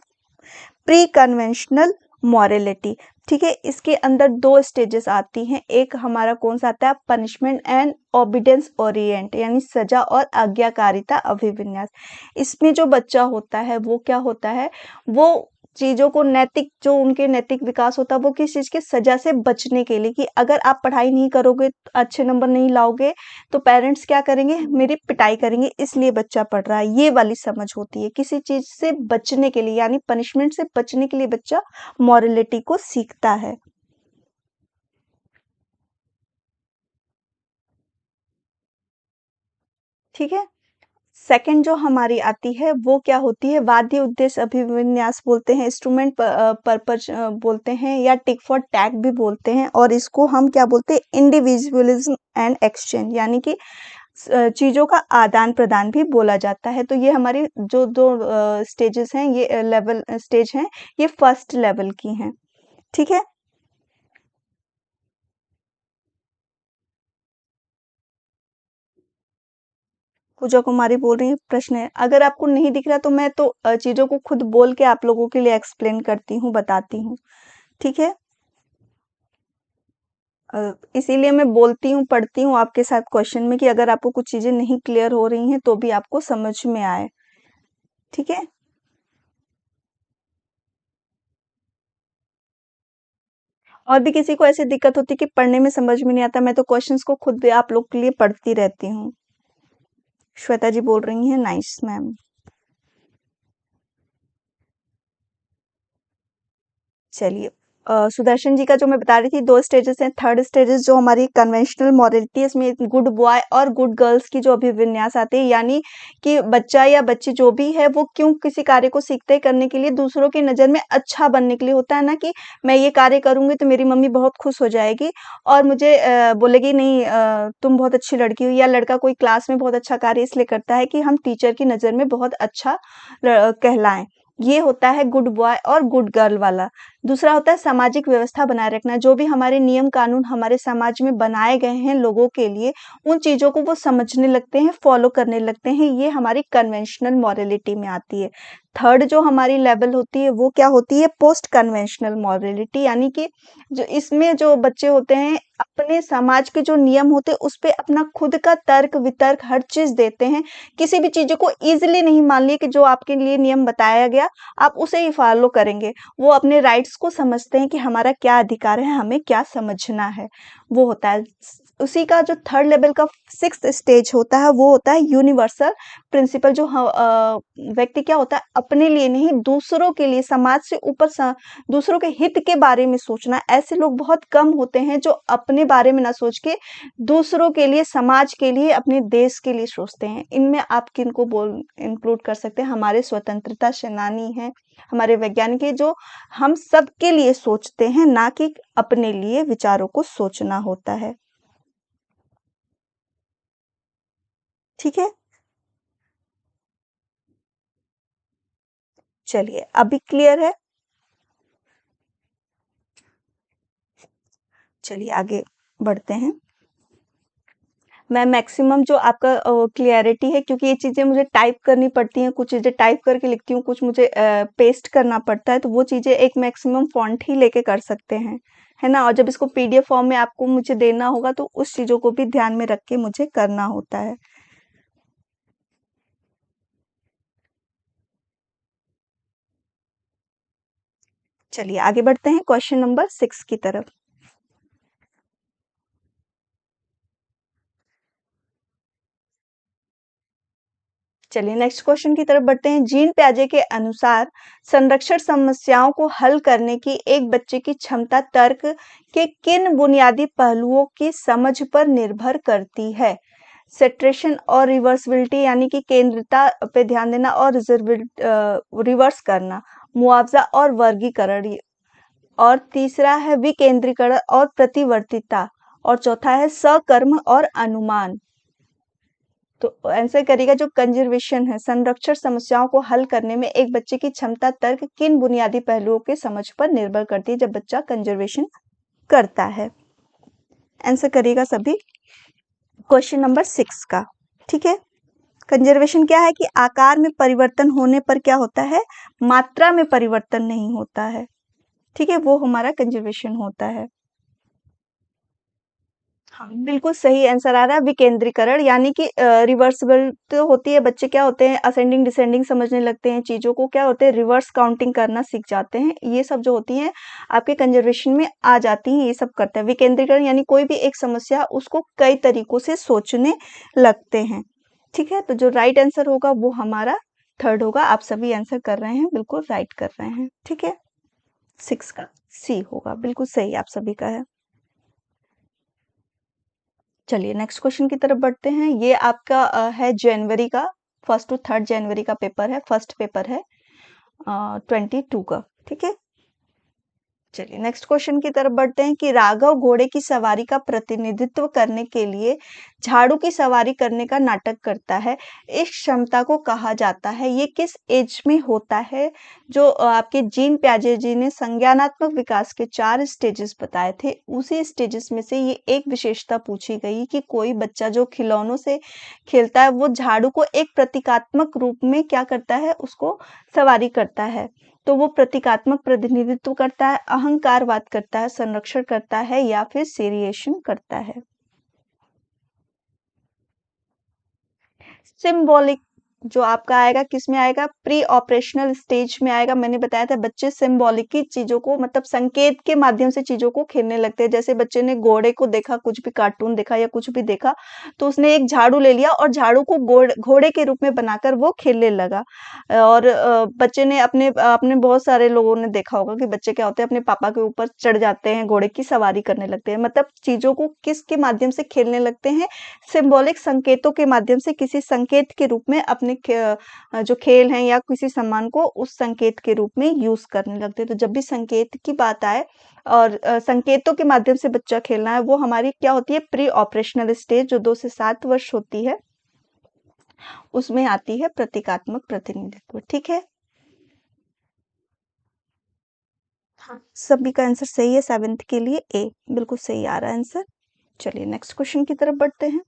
प्री कन्वेंशनल मॉरलिटी, ठीक है? इसके अंदर 2 स्टेजेस आती हैं। एक हमारा कौन-सा आता है, पनिशमेंट एंड ओबीडियंस ओरिएंट, यानी सज़ा और आज्ञाकारिता अभिविन्यास। इसमें जो बच्चा होता है, वो क्या होता है, वो चीज़ों को नैतिक, जो उनके नैतिक विकास होता है, वो किस चीज़ की, सज़ा से बचने के लिए, कि अगर आप पढ़ाई नहीं करोगे, अच्छे नंबर नहीं लाओगे, तो पेरेंट्स क्या करेंगे, मेरी पिटाई करेंगे, इसलिए बच्चा पढ़ रहा है। ये वाली समझ होती है, किसी चीज़ से बचने के लिए, यानी पनिशमेंट से बचने के लिए बच्चा मॉरलिटी को सीखता है। ठीक है? सेकंड जो हमारी आती है, वो क्या होती है, वाद्य उद्देश्य अभिविन्यास बोलते हैं, इंस्ट्रूमेंट पर्पज बोलते हैं, या टिक फॉर टैग भी बोलते हैं, और इसको हम क्या बोलते हैं, इंडिविजुअलिज्म एंड एक्सचेंज, यानी कि चीज़ों का आदान-प्रदान भी बोला जाता है। तो ये हमारी जो 2 स्टेजेस हैं, ये लेवल स्टेज हैं, ये फर्स्ट लेवल की हैं। ठीक है? पूजा कुमारी बोल रही हैं, प्रश्न है। अगर आपको नहीं दिख रहा, तो मैं तो चीज़ों को खुद बोल के आप लोगों के लिए एक्सप्लेन करती हूँ, बताती हूँ। ठीक है? इसीलिए मैं बोलती हूँ, पढ़ती हूँ आपके साथ क्वेश्चन में, कि अगर आपको कुछ चीज़ें नहीं क्लियर हो रही हैं, तो भी आपको समझ में आए। ठीक है? और भी किसी को ऐसी दिक्कत होती है कि पढ़ने में समझ में नहीं आता, मैं तो क्वेश्चंस को खुद भी आप लोग के लिए पढ़ती रहती हूँ। श्वेता जी बोल रही हैं, नाइस मैम। चलिए, सुदर्शन जी का जो मैं बता रही थी, 2 स्टेजेस हैं। थर्ड स्टेजेस जो हमारी कन्वेंशनल मॉरलिटी है, इसमें गुड बॉय और गुड गर्ल्स की जो अभिविन्यास आती है, यानी कि बच्चा या बच्ची जो भी है, वो क्यों किसी कार्य को सीखते हैं, करने के लिए दूसरों की नज़र में अच्छा बनने के लिए होता है ना, कि मैं ये कार्य करूँगी तो मेरी मम्मी बहुत खुश हो जाएगी और मुझे बोलेगी, नहीं तुम बहुत अच्छी लड़की हो, या लड़का कोई क्लास में बहुत अच्छा कार्य इसलिए करता है कि हम टीचर की नज़र में बहुत अच्छा कहलाएँ। ये होता है गुड बॉय और गुड गर्ल वाला। दूसरा होता है सामाजिक व्यवस्था बनाए रखना, जो भी हमारे नियम कानून हमारे समाज में बनाए गए हैं लोगों के लिए, उन चीज़ों को वो समझने लगते हैं, फॉलो करने लगते हैं, ये हमारी कन्वेंशनल मॉरलिटी में आती है। थर्ड जो हमारी लेवल होती है, वो क्या होती है, पोस्ट कन्वेंशनल मॉरलिटी, यानी कि जो इसमें जो बच्चे होते हैं, अपने समाज के जो नियम होते हैं, उस पे अपना खुद का तर्क-वितर्क हर चीज़ देते हैं। किसी भी चीज़ों को ईज़िली नहीं मान लिए कि जो आपके लिए नियम बताया गया, आप उसे ही फॉलो करेंगे। वो अपने राइट्स को समझते हैं कि हमारा क्या अधिकार है, हमें क्या समझना है, वो होता है। उसी का जो थर्ड लेवल का सिक्स्थ स्टेज होता है, वो होता है यूनिवर्सल प्रिंसिपल, जो व्यक्ति क्या होता है, अपने लिए नहीं, दूसरों के लिए, समाज से ऊपर दूसरों के हित के बारे में सोचना। ऐसे लोग बहुत कम होते हैं जो अपने बारे में ना सोच के दूसरों के लिए, समाज के लिए, अपने देश के लिए सोचते हैं। इनमें आप किनको बोल इंक्लूड कर सकते हैं, हमारे स्वतंत्रता सेनानी हैं, हमारे वैज्ञानिक हैं, जो हम सबके लिए सोचते हैं, ना कि अपने लिए विचारों को सोचना होता है। ठीक है? चलिए, अभी क्लियर है? चलिए आगे बढ़ते हैं। मैं मैक्सिमम जो आपका क्लियरिटी है, क्योंकि ये चीज़ें मुझे टाइप करनी पड़ती हैं, कुछ चीज़ें टाइप करके लिखती हूँ, कुछ मुझे पेस्ट करना पड़ता है, तो वो चीज़ें एक मैक्सिमम फ़ॉन्ट ही लेके कर सकते हैं, है ना? और जब इसको पीडीएफ फॉर्म में आपको मुझे देना होगा, तो उस चीज़ों को भी ध्यान में रख के मुझे करना होता है। चलिए आगे बढ़ते हैं क्वेश्चन नंबर 6 की तरफ। चलिए नेक्स्ट क्वेश्चन की तरफ बढ़ते हैं। जीन पियाजे के अनुसार संरक्षण समस्याओं को हल करने की एक बच्चे की क्षमता तर्क के किन बुनियादी पहलुओं की समझ पर निर्भर करती है? सेट्रेशन और रिवर्सिबिलिटी यानी कि केंद्रिता पे ध्यान देना और रिवर्स करना, मुआवजा और वर्गीकरण, और तीसरा है विकेंद्रीकरण और प्रतिवर्तिता, और चौथा है सकर्म और अनुमान। तो आंसर करिएगा जो कंजर्वेशन है, संरक्षण समस्याओं को हल करने में एक बच्चे की क्षमता तर्क किन बुनियादी पहलुओं के समझ पर निर्भर करती है जब बच्चा कंजर्वेशन करता है। आंसर करिएगा सभी क्वेश्चन नंबर 6 का। ठीक है, कंजर्वेशन क्या है कि आकार में परिवर्तन होने पर क्या होता है, मात्रा में परिवर्तन नहीं होता है। ठीक है, वो हमारा कंजर्वेशन होता है। हाँ, बिल्कुल सही आंसर आ रहा है विकेंद्रीकरण, यानी कि रिवर्सिबल तो होती है, बच्चे क्या होते हैं असेंडिंग डिसेंडिंग समझने लगते हैं, चीज़ों को क्या होते हैं रिवर्स काउंटिंग करना सीख जाते हैं, ये सब जो होती हैं आपके कंजर्वेशन में आ जाती हैं, ये सब करते हैं। विकेंद्रीकरण यानी कोई भी एक समस्या उसको कई तरीकों से सोचने लगते हैं। ठीक है, तो जो राइट आंसर होगा वो हमारा थर्ड होगा। आप सभी आंसर कर रहे हैं, बिल्कुल राइट कर रहे हैं। ठीक है, 6 का सी होगा, बिल्कुल सही आप सभी का है। चलिए नेक्स्ट क्वेश्चन की तरफ बढ़ते हैं। ये आपका है जनवरी का, 1 टू 3 जनवरी का पेपर है, फर्स्ट पेपर है 22 का। ठीक है, चलिए नेक्स्ट क्वेश्चन की तरफ बढ़ते हैं कि राघव घोड़े की सवारी का प्रतिनिधित्व करने के लिए झाड़ू की सवारी करने का नाटक करता है। इस क्षमता को कहा जाता है, ये किस एज में होता है? जो आपके जीन पियाजे जी ने संज्ञानात्मक विकास के 4 स्टेजेस बताए थे, उसी स्टेजेस में से ये एक विशेषता पूछी गई कि कोई बच्चा जो खिलौनों से खेलता है वो झाड़ू को एक प्रतीकात्मक रूप में क्या करता है, उसको सवारी करता है। तो वो प्रतीकात्मक प्रतिनिधित्व करता है, अहंकारवाद करता है, संरक्षण करता है, या फिर सीरिएशन करता है। सिंबॉलिक जो आपका आएगा किस में आएगा, प्री ऑपरेशनल स्टेज में आएगा। मैंने बताया था बच्चे सिंबॉलिक की चीजों को मतलब संकेत के माध्यम से चीजों को खेलने लगते हैं। जैसे बच्चे ने घोड़े को देखा, कुछ भी कार्टून देखा या कुछ भी देखा, तो उसने एक झाड़ू ले लिया और झाड़ू को घोड़े के रूप में बनाकर वो खेलने लगा। और बच्चे ने अपने अपने बहुत सारे लोगों ने देखा होगा कि बच्चे क्या होते हैं अपने पापा के ऊपर चढ़ जाते हैं, घोड़े की सवारी करने लगते हैं। मतलब चीजों को किसके माध्यम से खेलने लगते हैं, सिंबॉलिक संकेतों के माध्यम से किसी संकेत के रूप में अपने जो खेल हैं या किसी सम्मान को उस संकेत के रूप में यूज करने लगते हैं। तो जब भी संकेत की बात आए और संकेतों के माध्यम से बच्चा खेलना है, वो हमारी क्या होती है प्री ऑपरेशनल स्टेज, जो 2 से 7 वर्ष होती है, उसमें आती है प्रतीकात्मक प्रतिनिधित्व। ठीक है, हाँ सभी का आंसर सही है। 7th के लिए ए बिल्कुल सही आ रहा है आंसर। चलिए नेक्स्ट क्वेश्चन की तरफ बढ़ते हैं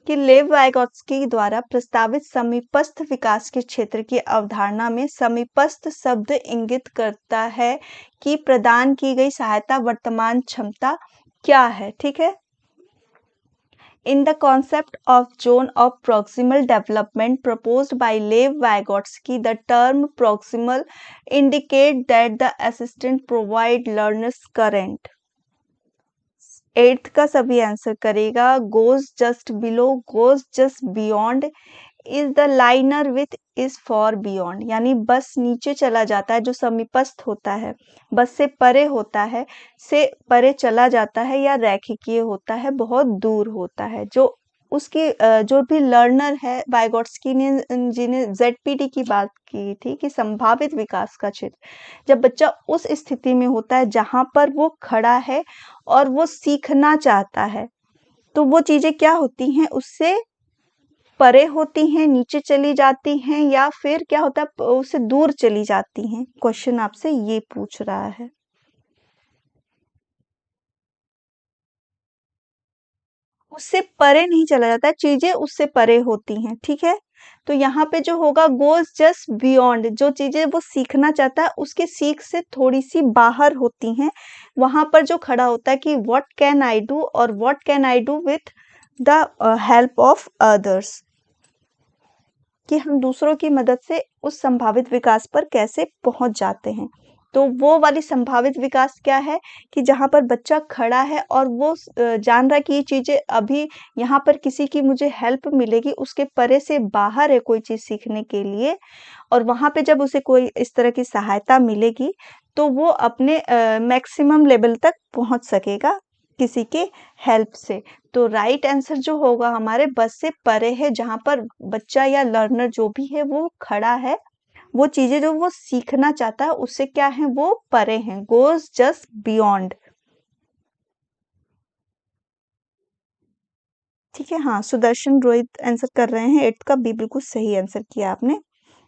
कि लेव वाइगोत्स्की द्वारा प्रस्तावित समीपस्थ विकास के क्षेत्र की अवधारणा में समीपस्थ शब्द इंगित करता है कि प्रदान की गई सहायता वर्तमान क्षमता क्या है। ठीक है, in the concept of zone of proximal development proposed by Lev Vygotsky, the term proximal indicate that the assistant provide learners current। 8th का सभी आंसर करेगा। goes just below, goes just beyond, is the liner with is for beyond, यानी बस नीचे चला जाता है, जो समीपस्थ होता है, बस से परे होता है, से परे चला जाता है, या रैखिकीय होता है, बहुत दूर होता है। जो उसकी जो भी लर्नर है, वाइगोट्स्की ने जी ने जेडपीटी की बात की थी कि संभावित विकास का क्षेत्र, जब बच्चा उस स्थिति में होता है जहां पर वो खड़ा है और वो सीखना चाहता है, तो वो चीजें क्या होती हैं, उससे परे होती हैं, नीचे चली जाती हैं, या फिर क्या होता है उससे दूर चली जाती हैं। क्वेश्चन आपसे ये पूछ रहा है। उससे परे नहीं चला जाता है, चीजें उससे परे होती हैं, ठीक है। तो यहाँ पे जो होगा गोज जस्ट बियॉन्ड, जो चीजें वो सीखना चाहता है उसके सीख से थोड़ी सी बाहर होती हैं, वहां पर जो खड़ा होता है कि व्हाट कैन आई डू और what can I do with the help of others, कि हम दूसरों की मदद से उस संभावित विकास पर कैसे पहुंच जाते हैं। तो वो वाली संभावित विकास क्या है कि जहाँ पर बच्चा खड़ा है और वो जान रहा है कि ये चीज़ें अभी यहाँ पर किसी की मुझे हेल्प मिलेगी, उसके परे से बाहर है कोई चीज़ सीखने के लिए, और वहाँ पे जब उसे कोई इस तरह की सहायता मिलेगी, तो वो अपने मैक्सिमम लेवल तक पहुँच सकेगा किसी के हेल्प से। तो राइट आंसर जो होगा हमारे बस से परे है, जहाँ पर बच्चा या लर्नर जो भी है वो खड़ा है, वो चीज़ें जो वो सीखना चाहता है उससे क्या है, वो परे हैं, गोज़ जस्ट बियॉन्ड। ठीक है, हाँ, सुदर्शन रोहित आंसर कर रहे हैं 8th का बी, बिल्कुल सही आंसर किया आपने।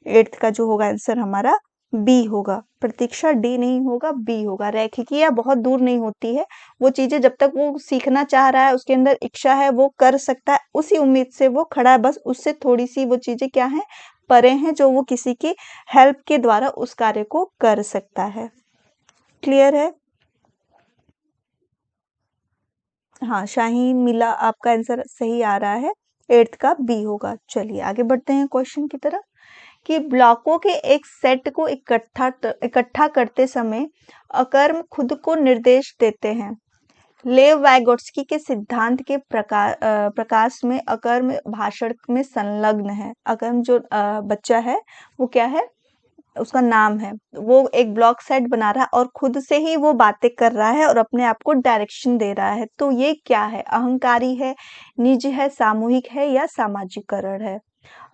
8th का जो होगा आंसर हमारा बी होगा। प्रतीक्षा डी नहीं होगा, बी होगा। रैखिकिया बहुत दूर नहीं होती है, वो चीजें जब तक वो सीखना चाह रहा है, उसके अंदर इच्छा है, वो कर सकता है, उसी उम्मीद से वो खड़ा है, बस उससे थोड़ी सी वो चीजें क्या है, परे हैं, जो वो किसी की हेल्प के द्वारा उस कार्य को कर सकता है। क्लियर है? हाँ, शाहीन मिला, आपका आंसर सही आ रहा है, 8th का बी होगा। चलिए आगे बढ़ते हैं क्वेश्चन की तरफ, कि ब्लॉकों के एक सेट को इकट्ठा करते समय अकर्म खुद को निर्देश देते हैं। लेव वाइगोट्स्की के सिद्धांत के प्रकाश में अकर्म भाषण में संलग्न है। अकर्म जो बच्चा है वो क्या है, उसका नाम है, वो एक ब्लॉक सेट बना रहा है और खुद से ही वो बातें कर रहा है और अपने आप को डायरेक्शन दे रहा है। तो ये क्या है, अहंकारी है, निज है, सामूहिक है या सामाजिकरण है?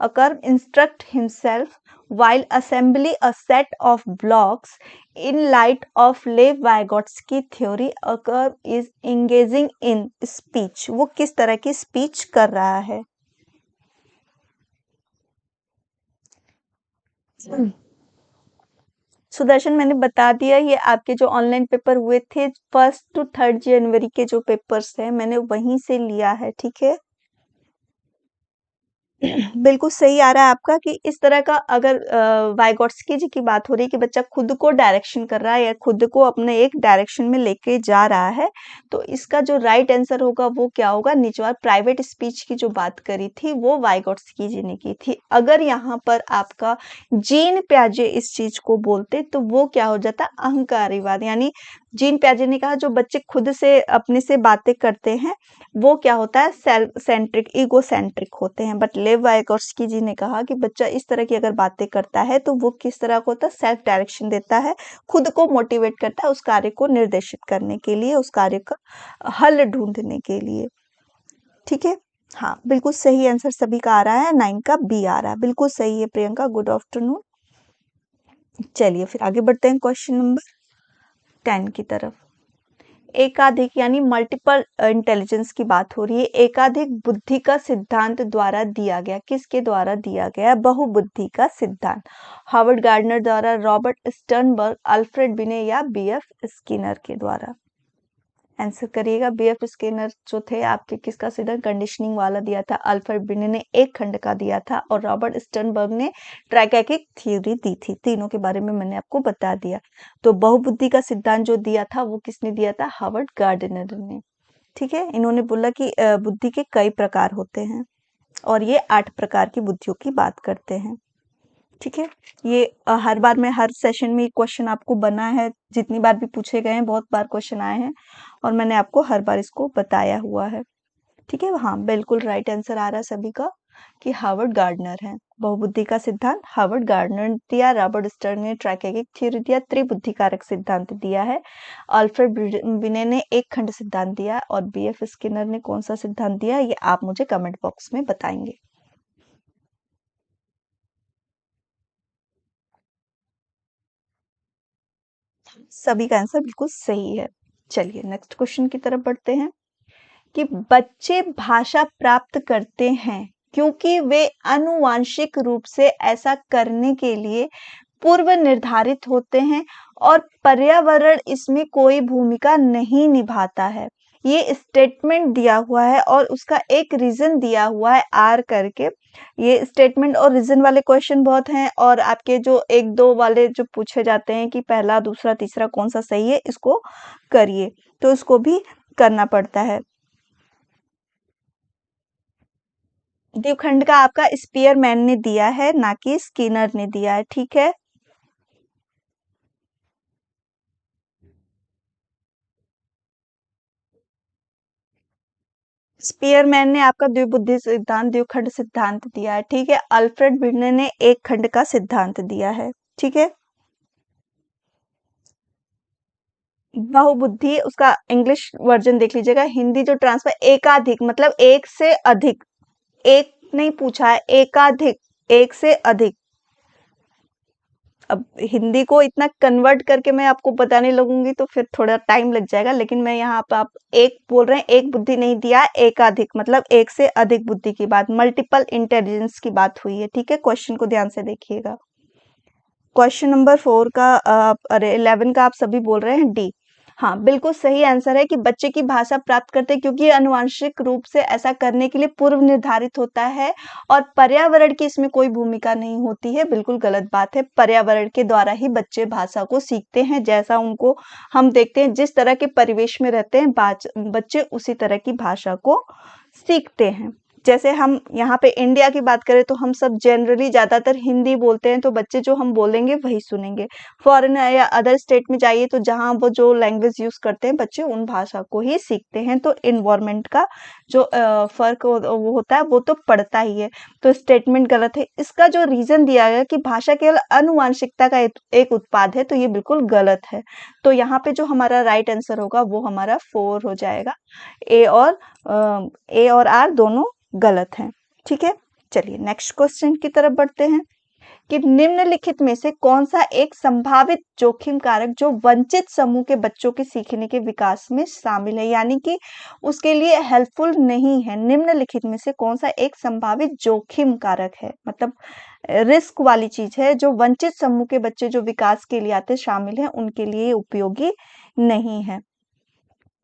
A curve instruct himself while assembling a set of blocks. In light of Lev Vygotsky theory, a curve is engaging in speech. वो किस तरह की स्पीच कर रहा है? सुदर्शन, मैंने बता दिया, ये आपके जो ऑनलाइन पेपर हुए थे 1st to 3rd जनवरी के जो पेपर्स हैं, मैंने वहीं से लिया है, ठीक है। बिल्कुल सही आ रहा है आपका, कि इस तरह का अगर वाइगोट्स्की जी की बात हो रही है कि बच्चा खुद को डायरेक्शन कर रहा है या खुद को अपने एक डायरेक्शन में लेके जा रहा है, तो इसका जो राइट आंसर होगा वो क्या होगा, निजवार प्राइवेट स्पीच की जो बात करी थी वो वाइगोट्स्की जी ने की थी। अगर यहाँ पर आपका जीन प्याजे इस चीज को बोलते तो वो क्या हो जाता, अहंकारीवाद, यानी जीन प्याजे ने कहा जो बच्चे खुद से अपने से बातें करते हैं वो क्या होता है, सेल्फ सेंट्रिक, ईगो सेंट्रिक होते हैं। बट लेव वाइगोट्स्की जी ने कहा कि बच्चा इस तरह की अगर बातें करता है तो वो किस तरह का होता है, सेल्फ डायरेक्शन देता है, खुद को मोटिवेट करता है उस कार्य को निर्देशित करने के लिए, उस कार्य का हल ढूंढने के लिए। ठीक है, हाँ, बिल्कुल सही आंसर सभी का आ रहा है, 9 का बी आ रहा है, बिल्कुल सही है प्रियंका, गुड आफ्टरनून। चलिए फिर आगे बढ़ते हैं क्वेश्चन नंबर 10 की तरफ। एकाधिक यानी मल्टीपल इंटेलिजेंस की बात हो रही है, एकाधिक बुद्धि का सिद्धांत द्वारा दिया गया, किसके द्वारा दिया गया, बहुबुद्धि का सिद्धांत, हार्वर्ड गार्डनर द्वारा, रॉबर्ट स्टर्नबर्ग, अल्फ्रेड बिने या बीएफ स्किनर के द्वारा? आंसर करिएगा। बीएफ स्किनर जो थे आपके किसका सिद्धांत, कंडीशनिंग वाला दिया था, अल्फ्रेड बिने ने एक खंड का दिया था और रॉबर्ट स्टर्नबर्ग ने ट्राइकैकिक थ्योरी दी थी। तीनों के बारे में मैंने आपको बता दिया। तो बहुबुद्धि का सिद्धांत जो दिया था वो किसने दिया था, हार्वर्ड गार्डनर ने। ठीक है, इन्होंने बोला कि बुद्धि के कई प्रकार होते हैं और ये 8 प्रकार की बुद्धियों की बात करते हैं। ठीक है, ये हर बार में हर सेशन में क्वेश्चन आपको बना है, जितनी बार भी पूछे गए हैं बहुत बार क्वेश्चन आए हैं और मैंने आपको हर बार इसको बताया हुआ है। ठीक है, हाँ, बिल्कुल राइट आंसर आ रहा है सभी का कि हार्वर्ड गार्डनर है। बहुबुद्धि का सिद्धांत हार्वर्ड गार्डनर ने दिया, रॉबर्ट स्टर्न ने ट्राइकैकिक थ्योरी दिया, त्रिबुद्धिकारक सिद्धांत दिया है, अल्फ्रेड बिने ने एक खंड सिद्धांत दिया और बीएफ स्किनर ने कौन सा सिद्धांत दिया, ये आप मुझे कमेंट बॉक्स में बताएंगे। सभी का आंसर बिल्कुल सही है। चलिए नेक्स्ट क्वेश्चन की तरफ बढ़ते हैं, कि बच्चे भाषा प्राप्त करते हैं क्योंकि वे आनुवांशिक रूप से ऐसा करने के लिए पूर्व निर्धारित होते हैं और पर्यावरण इसमें कोई भूमिका नहीं निभाता है। ये स्टेटमेंट दिया हुआ है और उसका एक रीजन दिया हुआ है आर करके। ये स्टेटमेंट और रीजन वाले क्वेश्चन बहुत हैं, और आपके जो एक दो वाले जो पूछे जाते हैं कि पहला दूसरा तीसरा कौन सा सही है, इसको करिए, तो इसको भी करना पड़ता है। द्विखंड का आपका स्पीयरमैन ने दिया है, ना कि स्किनर ने दिया है, ठीक है। स्पीयरमैन ने आपका द्विबुद्धि सिद्धांत, द्विखंड सिद्धांत दिया है, ठीक है। अल्फ्रेड बिडने ने एक खंड का सिद्धांत दिया है, ठीक है। बहुबुद्धि उसका इंग्लिश वर्जन देख लीजिएगा, हिंदी जो ट्रांसफर एकाधिक, मतलब एक से अधिक, एक नहीं पूछा है, एकाधिक, एक से अधिक। अब हिंदी को इतना कन्वर्ट करके मैं आपको बताने लगूंगी तो फिर थोड़ा टाइम लग जाएगा, लेकिन मैं यहाँ पे आप एक बोल रहे हैं, एक बुद्धि नहीं दिया है, एकाधिक मतलब एक से अधिक बुद्धि की बात, मल्टीपल इंटेलिजेंस की बात हुई है, ठीक है। क्वेश्चन को ध्यान से देखिएगा। क्वेश्चन नंबर 4 का अरे 11 का आप सभी बोल रहे हैं डी। हाँ, बिल्कुल सही आंसर है कि बच्चे की भाषा प्राप्त करते हैं, क्योंकि ये आनुवंशिक रूप से ऐसा करने के लिए पूर्व निर्धारित होता है और पर्यावरण की इसमें कोई भूमिका नहीं होती है। बिल्कुल गलत बात है, पर्यावरण के द्वारा ही बच्चे भाषा को सीखते हैं, जैसा उनको हम देखते हैं, जिस तरह के परिवेश में रहते हैं बच्चे उसी तरह की भाषा को सीखते हैं। जैसे हम यहाँ पे इंडिया की बात करें तो हम सब जनरली ज़्यादातर हिंदी बोलते हैं, तो बच्चे जो हम बोलेंगे वही सुनेंगे। फॉरेन या अदर स्टेट में जाइए तो जहाँ वो जो लैंग्वेज यूज़ करते हैं बच्चे उन भाषा को ही सीखते हैं, तो इन्वायरमेंट का जो फ़र्क वो होता है वो तो पड़ता ही है। तो स्टेटमेंट गलत है। इसका जो रीज़न दिया गया कि भाषा केवल आनुवांशिकता का एक उत्पाद है, तो ये बिल्कुल गलत है। तो यहाँ पे जो हमारा राइट आंसर होगा वो हमारा 4 हो जाएगा। ए और आर दोनों गलत हैं, ठीक है। चलिए नेक्स्ट क्वेश्चन की तरफ बढ़ते हैं कि निम्नलिखित में से कौन सा एक संभावित जोखिम कारक जो वंचित समूह के बच्चों के सीखने के विकास में शामिल है, यानी कि उसके लिए हेल्पफुल नहीं है। निम्नलिखित में से कौन सा एक संभावित जोखिम कारक है, मतलब रिस्क वाली चीज है, जो वंचित समूह के बच्चे जो विकास के लिए आते शामिल है उनके लिए उपयोगी नहीं है।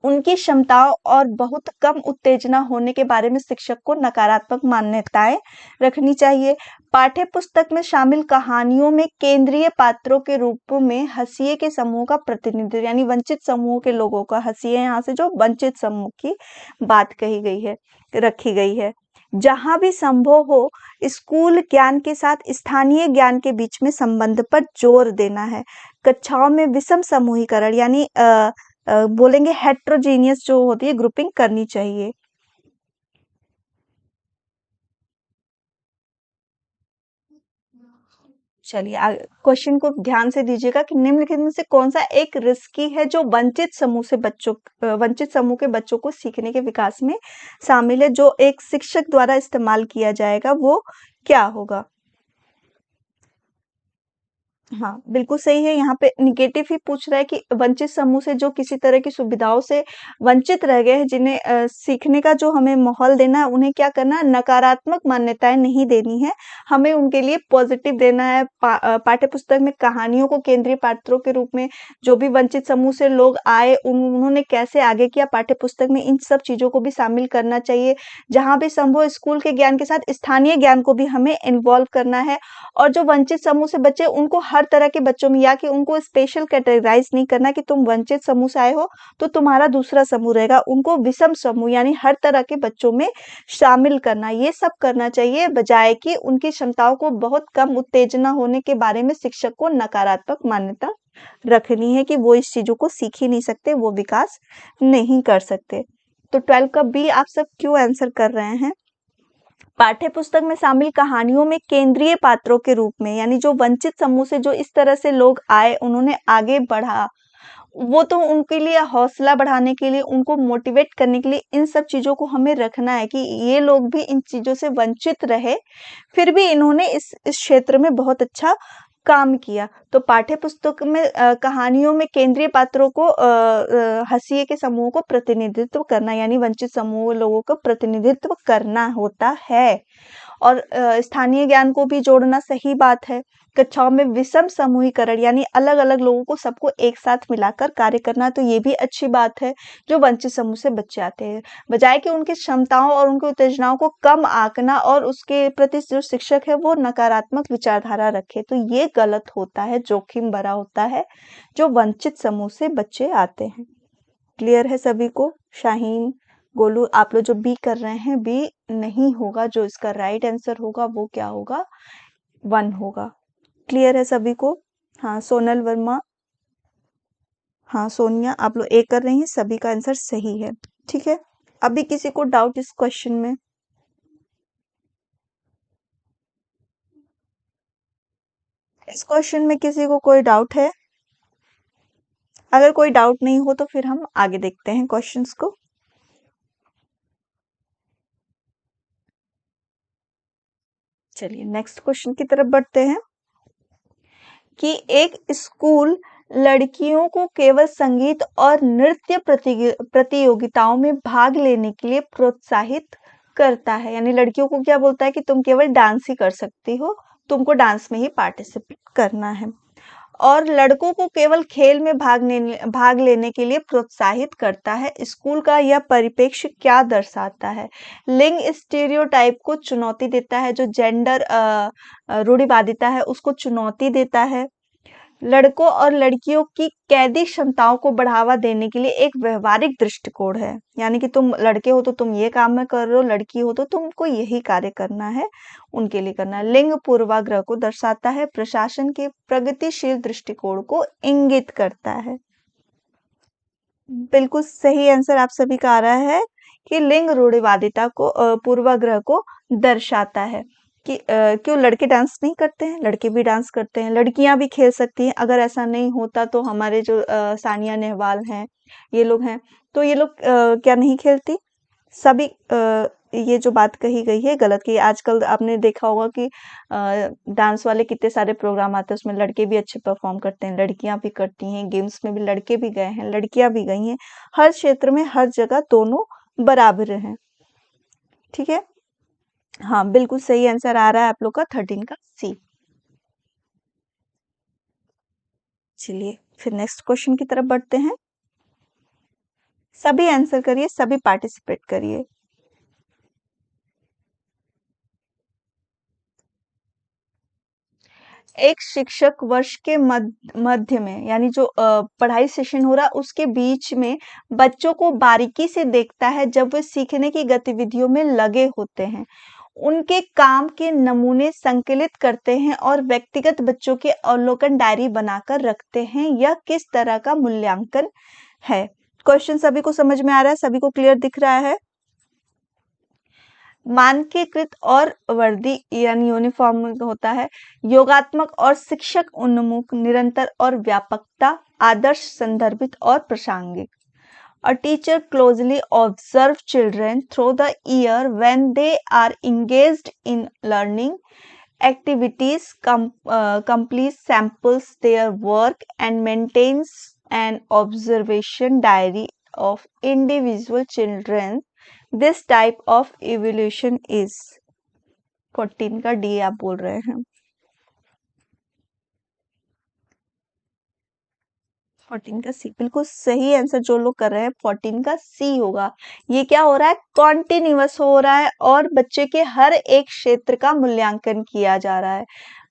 उनकी क्षमताओं और बहुत कम उत्तेजना होने के बारे में शिक्षक को नकारात्मक मान्यताएं रखनी चाहिए। पाठ्य पुस्तक में शामिल कहानियों में केंद्रीय पात्रों के रूप में हंसिए के समूह का प्रतिनिधित्व, यानी वंचित समूह के लोगों का, हंसिए यहाँ से जो वंचित समूह की बात कही गई है, रखी गई है। जहां भी संभव हो स्कूल ज्ञान के साथ स्थानीय ज्ञान के बीच में संबंध पर जोर देना है। कक्षाओं में विषम समूहीकरण, यानी बोलेंगे हेट्रोजीनियस जो होती है ग्रुपिंग करनी चाहिए। चलिए क्वेश्चन को ध्यान से दीजिएगा कि निम्नलिखित में से कौन सा एक रिस्की है जो वंचित समूह के बच्चों को सीखने के विकास में शामिल है, जो एक शिक्षक द्वारा इस्तेमाल किया जाएगा, वो क्या होगा। हाँ, बिल्कुल सही है। यहाँ पे निगेटिव ही पूछ रहा है कि वंचित समूह से जो किसी तरह की सुविधाओं से वंचित रह गए हैं, जिन्हें सीखने का जो हमें माहौल देना है, उन्हें क्या करना है, नकारात्मक मान्यताएं नहीं देनी है, हमें उनके लिए पॉजिटिव देना है। पाठ्य पुस्तक में कहानियों को केंद्रीय पात्रों के रूप में, जो भी वंचित समूह से लोग आए उन्होंने कैसे आगे किया, पाठ्य पुस्तक में इन सब चीजों को भी शामिल करना चाहिए। जहाँ भी संभव स्कूल के ज्ञान के साथ स्थानीय ज्ञान को भी हमें इन्वॉल्व करना है। और जो वंचित समूह से बच्चे, उनको हर तरह के बच्चों में, या कि उनको स्पेशल कैटेगराइज नहीं करना कि तुम वंचित समूह से आए हो तो तुम्हारा दूसरा समूह रहेगा, उनको विषम समूह यानी हर तरह के बच्चों में शामिल करना, ये सब करना चाहिए, बजाय कि उनकी क्षमताओं को बहुत कम उत्तेजना होने के बारे में शिक्षक को नकारात्मक मान्यता रखनी है कि वो इस चीजों को सीख ही नहीं सकते, वो विकास नहीं कर सकते। तो 12 का बी आप सब क्यों आंसर कर रहे हैं। पाठ्य पुस्तक में शामिल कहानियों में केंद्रीय पात्रों के रूप में, यानी जो वंचित समूह से जो इस तरह से लोग आए, उन्होंने आगे बढ़ा, वो तो उनके लिए हौसला बढ़ाने के लिए, उनको मोटिवेट करने के लिए इन सब चीजों को हमें रखना है कि ये लोग भी इन चीजों से वंचित रहे, फिर भी इन्होंने इस क्षेत्र में बहुत अच्छा काम किया। तो पाठ्य पुस्तक में कहानियों में केंद्रीय पात्रों को हंसिए के समूह को प्रतिनिधित्व करना, यानी वंचित समूह लोगों का प्रतिनिधित्व करना होता है। और स्थानीय ज्ञान को भी जोड़ना सही बात है। कक्षाओं में विषम समूहीकरण यानी अलग-अलग लोगों को सबको एक साथ मिलाकर कार्य करना, तो ये भी अच्छी बात है, जो वंचित समूह से बच्चे आते हैं। बजाय कि उनकी क्षमताओं और उनकी उत्तेजनाओं को कम आंकना और उसके प्रति जो शिक्षक है वो नकारात्मक विचारधारा रखे, तो ये गलत होता है, जोखिम भरा होता है, जो वंचित समूह से बच्चे आते हैं। क्लियर है सभी को? शाहीन, गोलू, आप लोग जो बी कर रहे हैं, बी नहीं होगा, जो इसका राइट आंसर होगा वो क्या होगा? 1 होगा। क्लियर है सभी को? हाँ, सोनल वर्मा, हाँ, सोनिया, आप लोग ए कर रही हैं, सभी का आंसर सही है। ठीक है, अभी किसी को डाउट इस क्वेश्चन में? इस क्वेश्चन में किसी को कोई डाउट है? अगर कोई डाउट नहीं हो तो फिर हम आगे देखते हैं क्वेश्चंस को। चलिए नेक्स्ट क्वेश्चन की तरफ बढ़ते हैं कि एक स्कूल लड़कियों को केवल संगीत और नृत्य प्रतियोगिताओं में भाग लेने के लिए प्रोत्साहित करता है, यानी लड़कियों को क्या बोलता है कि तुम केवल डांस ही कर सकती हो, तुमको डांस में ही पार्टिसिपेट करना है। और लड़कों को केवल खेल में भाग लेने के लिए प्रोत्साहित करता है। स्कूल का यह परिप्रेक्ष्य क्या दर्शाता है? लिंग स्टीरियोटाइप को चुनौती देता है, जो जेंडर रूढ़िवादिता है उसको चुनौती देता है। लड़कों और लड़कियों की कैदी क्षमताओं को बढ़ावा देने के लिए एक व्यवहारिक दृष्टिकोण है, यानी कि तुम लड़के हो तो तुम ये काम में कर रहे हो, लड़की हो तो तुमको यही कार्य करना है, उनके लिए करना है। लिंग पूर्वाग्रह को दर्शाता है, प्रशासन के प्रगतिशील दृष्टिकोण को इंगित करता है। बिल्कुल सही आंसर आप सभी का आ रहा है कि लिंग रूढ़िवादिता को पूर्वाग्रह को दर्शाता है कि क्यों लड़के डांस नहीं करते हैं, लड़के भी डांस करते हैं, लड़कियां भी खेल सकती हैं। अगर ऐसा नहीं होता तो हमारे जो सानिया नेहवाल हैं, ये लोग हैं, तो ये लोग क्या नहीं खेलती? सभी ये जो बात कही गई है गलत की। आजकल आपने देखा होगा कि डांस वाले कितने सारे प्रोग्राम आते हैं, उसमें लड़के भी अच्छे परफॉर्म करते हैं, लड़कियां भी करती हैं, गेम्स में भी लड़के भी गए हैं, लड़कियां भी गई हैं। हर क्षेत्र में हर जगह दोनों बराबर हैं। ठीक है, हाँ बिल्कुल सही आंसर आ रहा है आप लोग का 13 का सी। चलिए फिर नेक्स्ट क्वेश्चन की तरफ बढ़ते हैं। सभी आंसर करिए, सभी पार्टिसिपेट करिए। एक शिक्षक वर्ष के मध्य में, यानी जो पढ़ाई सेशन हो रहा है उसके बीच में बच्चों को बारीकी से देखता है जब वे सीखने की गतिविधियों में लगे होते हैं। उनके काम के नमूने संकलित करते हैं और व्यक्तिगत बच्चों के अवलोकन डायरी बनाकर रखते हैं। यह किस तरह का मूल्यांकन है? क्वेश्चन सभी को समझ में आ रहा है? सभी को क्लियर दिख रहा है? मानकीकृत और वर्दी यानी यूनिफॉर्म होता है। योगात्मक और शिक्षक उन्मुख, निरंतर और व्यापकता, आदर्श, संदर्भित और प्रासंगिक। A teacher closely observes children through the year when they are engaged in learning activities, completes samples their work, and maintains an observation diary of individual children. This type of evaluation is 14 का D आप बोल रहे हैं। 14 का सी बिल्कुल सही answer जो लोग कर रहे हैं, 14 का सी होगा। ये क्या हो रहा है? कॉन्टिन्यूअस हो रहा है और बच्चे के हर एक क्षेत्र का मूल्यांकन किया जा रहा है,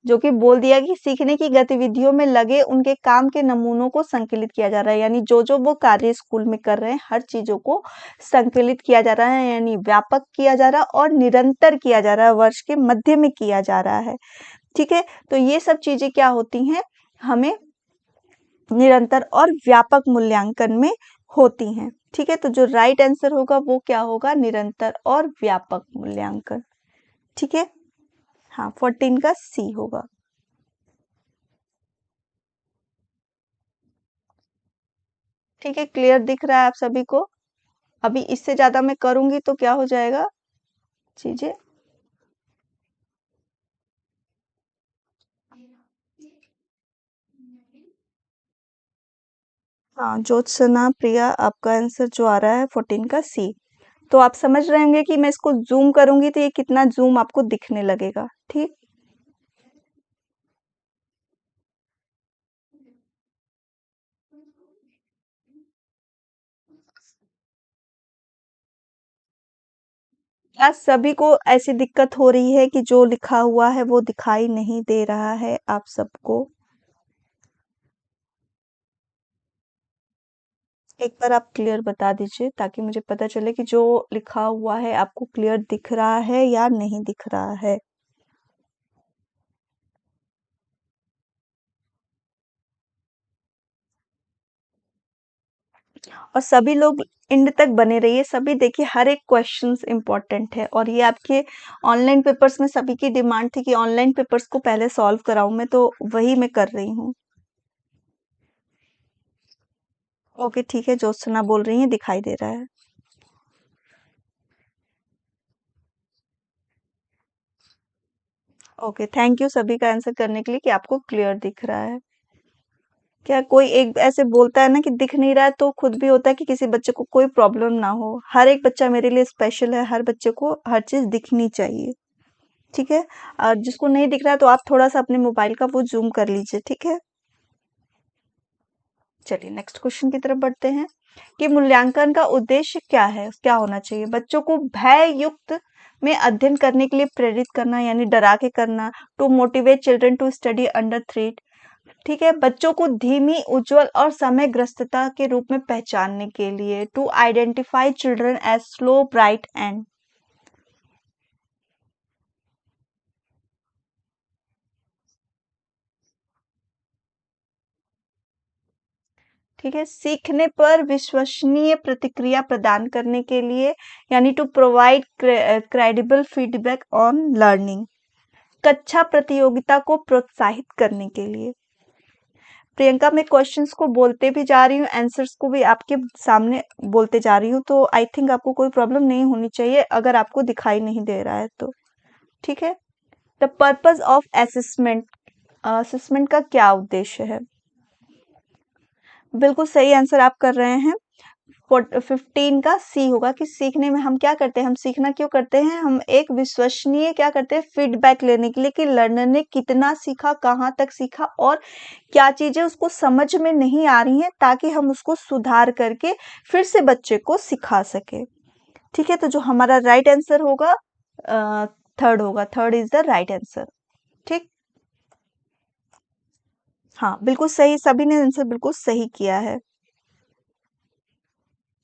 जो कि बोल दिया कि सीखने की गतिविधियों में लगे उनके काम के नमूनों को संकलित किया जा रहा है, यानी जो जो वो कार्य स्कूल में कर रहे हैं हर चीजों को संकलित किया जा रहा है, यानी व्यापक किया जा रहा है और निरंतर किया जा रहा है, वर्ष के मध्य में किया जा रहा है। ठीक है, तो ये सब चीजें क्या होती हैं? हमें निरंतर और व्यापक मूल्यांकन में होती हैं। ठीक है, तो जो राइट आंसर होगा वो क्या होगा? निरंतर और व्यापक मूल्यांकन। ठीक है, हाँ 14 का सी होगा। ठीक है, क्लियर दिख रहा है आप सभी को? अभी इससे ज्यादा मैं करूंगी तो क्या हो जाएगा चीजें? हाँ, ज्योत्सना प्रिया, आपका आंसर जो आ रहा है 14 का सी। तो आप समझ रहे होंगे कि मैं इसको ज़ूम करूँगी तो ये कितना ज़ूम आपको दिखने लगेगा, ठीक? क्या सभी को ऐसी दिक्कत हो रही है कि जो लिखा हुआ है वो दिखाई नहीं दे रहा है आप सबको? एक बार आप क्लियर बता दीजिए ताकि मुझे पता चले कि जो लिखा हुआ है आपको क्लियर दिख रहा है या नहीं दिख रहा है। और सभी लोग एंड तक बने रहिए, सभी देखिए हर एक क्वेश्चंस इम्पोर्टेंट है और ये आपके ऑनलाइन पेपर्स में सभी की डिमांड थी कि ऑनलाइन पेपर्स को पहले सॉल्व कराऊँ मैं, तो वही मैं कर रही हूँ। ओके ठीक है, ज्योत्सना बोल रही हैं, दिखाई दे रहा है। ओके, थैंक यू सभी का आंसर करने के लिए कि आपको क्लियर दिख रहा है। क्या कोई एक ऐसे बोलता है ना कि दिख नहीं रहा है तो खुद भी होता है कि किसी बच्चे को कोई प्रॉब्लम ना हो। हर एक बच्चा मेरे लिए स्पेशल है, हर बच्चे को हर चीज़ दिखनी चाहिए, ठीक है? जिसको नहीं दिख रहा है तो आप थोड़ा-सा अपने मोबाइल का वो ज़ूम कर लीजिए, ठीक है? चलिए नेक्स्ट क्वेश्चन की तरफ बढ़ते हैं कि मूल्यांकन का उद्देश्य क्या है? क्या होना चाहिए? बच्चों को भय युक्त में अध्ययन करने के लिए प्रेरित करना यानी डरा के करना, to motivate children to study under threat, ठीक है? बच्चों को धीमी, उज्ज्वल और समयग्रस्तता के रूप में पहचानने के लिए, to identify children as slow, bright and, ठीक है? सीखने पर विश्वसनीय प्रतिक्रिया प्रदान करने के लिए यानी to provide credible feedback on learning, कक्षा प्रतियोगिता को प्रोत्साहित करने के लिए। प्रियंका, मैं क्वेश्चंस को बोलते भी जा रही हूँ, आंसर्स को भी आपके सामने बोलते जा रही हूँ, तो आई थिंक आपको कोई प्रॉब्लम नहीं होनी चाहिए अगर आपको दिखाई नहीं दे रहा है तो, ठीक है? The purpose of assessment, assessment का क्या उद्देश्य है? बिल्कुल सही आंसर आप कर रहे हैं। 15 का सी होगा कि सीखने में हम क्या करते हैं, हम सीखना क्यों करते हैं, हम एक विश्वसनीय क्या करते हैं फीडबैक लेने के लिए कि लर्नर ने कितना सीखा, कहाँ तक सीखा और क्या चीजें उसको समझ में नहीं आ रही हैं ताकि हम उसको सुधार करके फिर से बच्चे को सिखा सके, ठीक है? तो जो हमारा राइट आंसर होगा थर्ड होगा, third is the right answer, ठीक? हाँ बिल्कुल सही, सभी ने आंसर बिल्कुल सही किया है।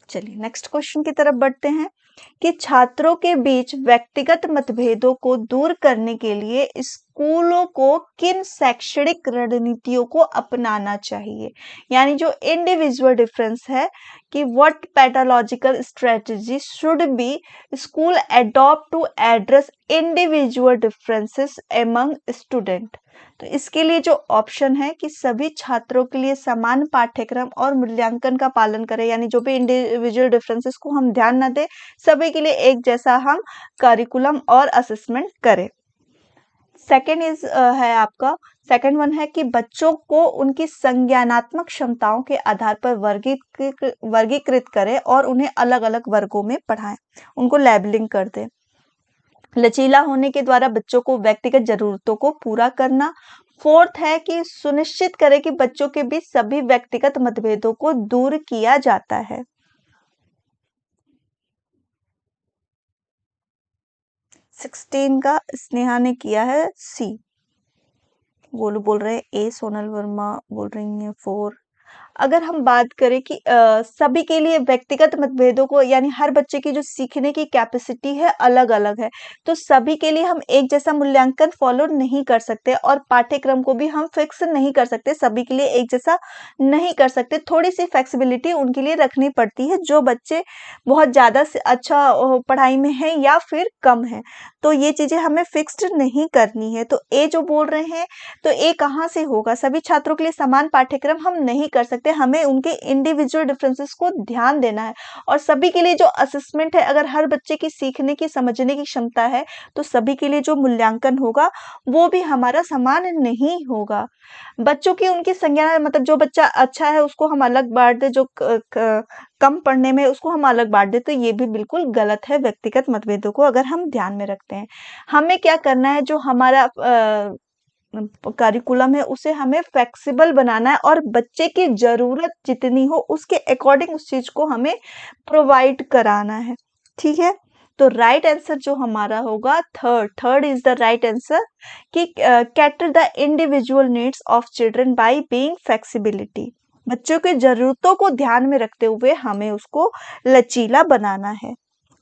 चलिए नेक्स्ट क्वेश्चन की तरफ बढ़ते हैं कि छात्रों के बीच व्यक्तिगत मतभेदों को दूर करने के लिए स्कूलों को किन शैक्षणिक रणनीतियों को अपनाना चाहिए, यानी जो इंडिविजुअल डिफरेंस है कि what pathological strategy should be school adopt to address individual differences among student. तो इसके लिए जो ऑप्शन है कि सभी छात्रों के लिए समान पाठ्यक्रम और मूल्यांकन का पालन करें, यानी जो भी इंडिविजुअल डिफरेंसेस को हम ध्यान न दें, सभी के लिए एक जैसा हम करिकुलम और असेसमेंट करें। सेकंड इज है आपका, सेकंड वन है कि बच्चों को उनकी संज्ञानात्मक क्षमताओं के आधार पर वर्गीकृत करें और उन्हें अलग अलग वर्गों में पढ़ाएं, उनको लेबलिंग कर दें। लचीला होने के द्वारा बच्चों को व्यक्तिगत जरूरतों को पूरा करना। फोर्थ है कि सुनिश्चित करें कि बच्चों के बीच सभी व्यक्तिगत मतभेदों को दूर किया जाता है। 16 का स्नेहा ने किया है सी। गोलू बोल रहे हैं ए, सोनल वर्मा बोल रही हैं 4। अगर हम बात करें कि सभी के लिए व्यक्तिगत मतभेदों को यानी हर बच्चे की जो सीखने की कैपेसिटी है अलग-अलग है, तो सभी के लिए हम एक जैसा मूल्यांकन फॉलो नहीं कर सकते और पाठ्यक्रम को भी हम फिक्स नहीं कर सकते, सभी के लिए एक जैसा नहीं कर सकते, थोड़ी-सी फ्लेक्सिबिलिटी उनके लिए रखनी पड़ती है, जो बच्चे बहुत ज़्यादा अच्छा पढ़ाई में हैं या फिर कम हैं, तो ये चीज़ें हमें फिक्स्ड नहीं करनी है। तो ए जो बोल रहे हैं, तो ए कहाँ से होगा? सभी छात्रों के लिए समान पाठ्यक्रम हम नहीं कर सकते, सकते, हमें उनके इंडिविजुअल डिफरेंसेस को ध्यान देना है। और सभी के लिए जो असेसमेंट है, अगर हर बच्चे की सीखने की समझने की क्षमता है तो सभी के लिए जो मूल्यांकन होगा वो भी हमारा समान नहीं होगा। बच्चों की उनकी संज्ञा, मतलब जो बच्चा अच्छा है उसको हम अलग बांट दे, जो कम पढ़ने में उसको हम अलग बांट दे, तो ये भी बिल्कुल गलत है। व्यक्तिगत मतभेदों को अगर हम ध्यान में रखते हैं, हमें क्या करना है, जो हमारा करिकुलम है उसे हमें फ्लेक्सिबल बनाना है और बच्चे की जरूरत जितनी हो उसके अकॉर्डिंग उस चीज को हमें प्रोवाइड कराना है। ठीक है, तो राइट आंसर जो हमारा होगा third is the right answer, कि cater the individual needs of children by being flexibility. बच्चों की जरूरतों को ध्यान में रखते हुए हमें उसको लचीला बनाना है।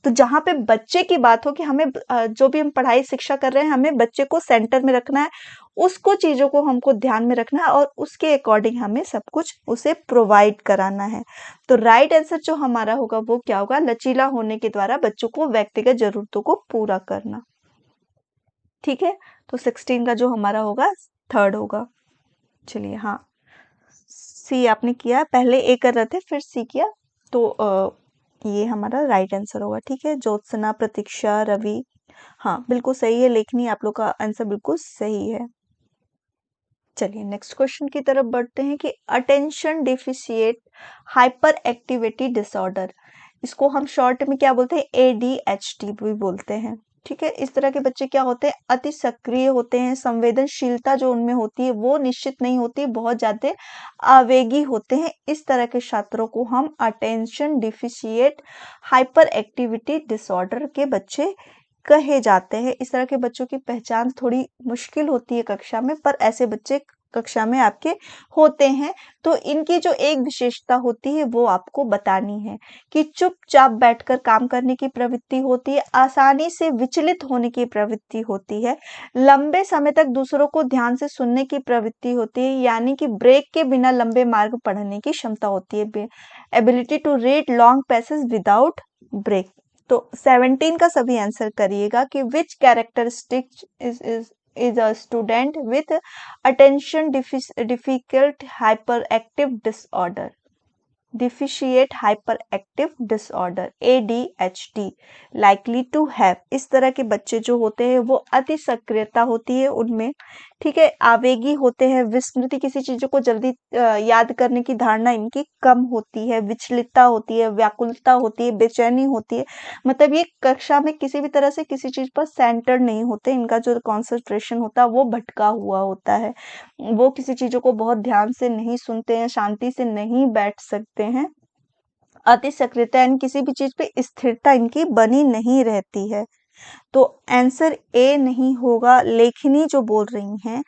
तो जहाँ पे बच्चे की बात हो कि हमें जो भी हम पढ़ाई शिक्षा कर रहे हैं, हमें बच्चे को सेंटर में रखना है, उसको चीजों को हमको ध्यान में रखना है और उसके अकॉर्डिंग हमें सब कुछ उसे प्रोवाइड कराना है। तो राइट आंसर जो हमारा होगा वो क्या होगा, लचीला होने के द्वारा बच्चों को व्यक्तिगत जरूरतों को पूरा करना। ठीक है, तो 16 का जो हमारा होगा थर्ड होगा। चलिए, हाँ, सी आपने किया, पहले ए कर रहे थे फिर सी किया, तो ये हमारा राइट आंसर होगा। ठीक है, ज्योत्सना, प्रतीक्षा, रवि, हाँ बिल्कुल सही है। लेखनी, आप लोग का आंसर बिल्कुल सही है। चलिए नेक्स्ट क्वेश्चन की तरफ बढ़ते हैं कि attention deficit hyper activity disorder, इसको हम शॉर्ट में क्या बोलते हैं, ADHD भी बोलते हैं। ठीक है, इस तरह के बच्चे क्या होते हैं, अति सक्रिय होते हैं, संवेदनशीलता जो उनमें होती है वो निश्चित नहीं होती, बहुत ज्यादा आवेगी होते हैं। इस तरह के छात्रों को हम attention deficit hyper activity disorder के बच्चे कहे जाते हैं। इस तरह के बच्चों की पहचान थोड़ी मुश्किल होती है कक्षा में, पर ऐसे बच्चे कक्षा में आपके होते हैं। तो इनकी जो एक विशेषता होती है वो आपको बतानी है कि चुपचाप बैठकर काम करने की प्रवृत्ति होती है, आसानी से विचलित होने की प्रवृत्ति होती है, लंबे समय तक दूसरों को ध्यान से सुनने की प्रवृत्ति होती है, यानी कि ब्रेक के बिना लंबे मार्ग पढ़ने की क्षमता होती है, ability to read long passage without break. तो 17 का सभी आंसर करिएगा कि which characteristic is a student with attention difficult hyper active disorder, deficit hyper active disorder, ADHD likely to have. इस तरह के बच्चे जो होते हैं वो अति सक्रियता होती है उनमें। ठीक है, आवेगी होते हैं, विस्मृति, किसी चीजों को जल्दी याद करने की धारणा इनकी कम होती है, विचलितता होती है, व्याकुलता होती है, बेचैनी होती है। मतलब ये कक्षा में किसी भी तरह से किसी चीज पर सेंटर नहीं होते, इनका जो कॉन्सेंट्रेशन होता है वो भटका हुआ होता है, वो किसी चीजों को बहुत ध्यान से नहीं सुनते हैं, शांति से नहीं बैठ सकते हैं। अति सक्रियता यानी किसी भी चीज पे स्थिरता इनकी बनी नहीं रहती है। तो आंसर ए नहीं होगा, लेखनी जो बोल रही हैं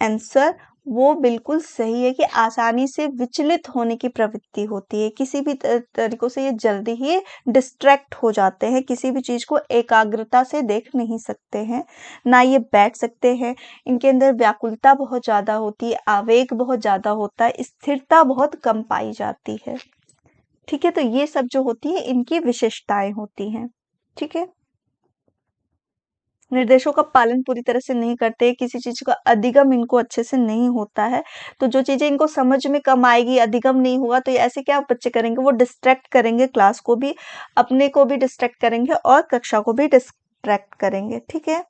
आंसर वो बिल्कुल सही है कि आसानी से विचलित होने की प्रवृत्ति होती है, किसी भी तरीकों से ये जल्दी ही डिस्ट्रैक्ट हो जाते हैं, किसी भी चीज को एकाग्रता से देख नहीं सकते हैं, ना ये बैठ सकते हैं, इनके अंदर व्याकुलता बहुत ज्यादा होती है, आवेग बहुत ज्यादा होता है, स्थिरता बहुत कम पाई जाती है। ठीक है, तो ये सब जो होती है इनकी विशेषताएं होती हैं। ठीक है, निर्देशों का पालन पूरी तरह से नहीं करते, किसी चीज का अधिगम इनको अच्छे से नहीं होता है, तो जो चीजें इनको समझ में कम आएगी, अधिगम नहीं होगा, तो ये ऐसे क्या बच्चे करेंगे, वो डिस्ट्रैक्ट करेंगे, क्लास को भी, अपने को भी डिस्ट्रैक्ट करेंगे और कक्षा को भी डिस्ट्रैक्ट करेंगे। ठीक है,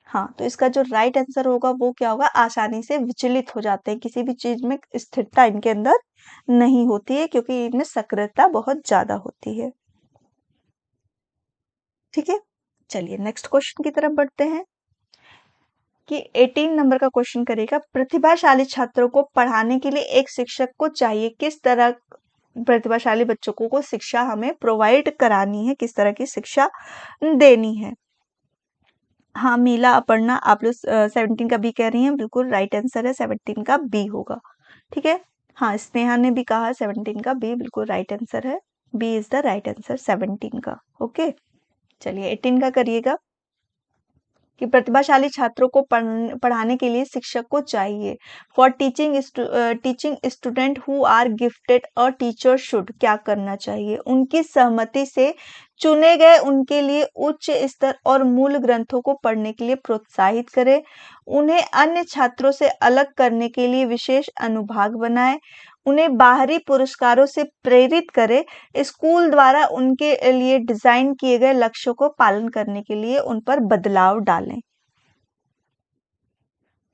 हाँ, तो इसका जो राइट आंसर होगा वो क्या होगा, आसानी से विचलित हो जाते हैं, किसी भी चीज में स्थिरता इनके अंदर नहीं होती है, क्योंकि इनमें सक्रियता बहुत ज्यादा होती है। ठीक है, चलिए नेक्स्ट क्वेश्चन की तरफ बढ़ते हैं कि 18 नंबर का क्वेश्चन करेगा, प्रतिभाशाली छात्रों को पढ़ाने के लिए एक शिक्षक को चाहिए, किस तरह प्रतिभाशाली बच्चों को शिक्षा हमें प्रोवाइड करानी है, किस तरह की शिक्षा देनी है। हाँ, मीला, अपर्णा, आप लोग 17 का बी कह रही हैं, बिल्कुल राइट आंसर है, 17 का बी होगा। ठीक है, हाँ, स्नेहा ने भी कहा 17 का बी बिल्कुल राइट आंसर है, B is the right answer 17 का। ओके, चलिए 18 का करिएगा कि प्रतिभाशाली छात्रों को पढ़ाने के लिए शिक्षक को चाहिए, for teaching student who are gifted, a teacher should क्या करना चाहिए, उनकी सहमति से चुने गए उनके लिए उच्च स्तर और मूल ग्रंथों को पढ़ने के लिए प्रोत्साहित करें, उन्हें अन्य छात्रों से अलग करने के लिए विशेष अनुभाग बनाए, उन्हें बाहरी पुरस्कारों से प्रेरित करें, स्कूल द्वारा उनके लिए डिजाइन किए गए लक्ष्यों को पालन करने के लिए उन पर बदलाव डालें।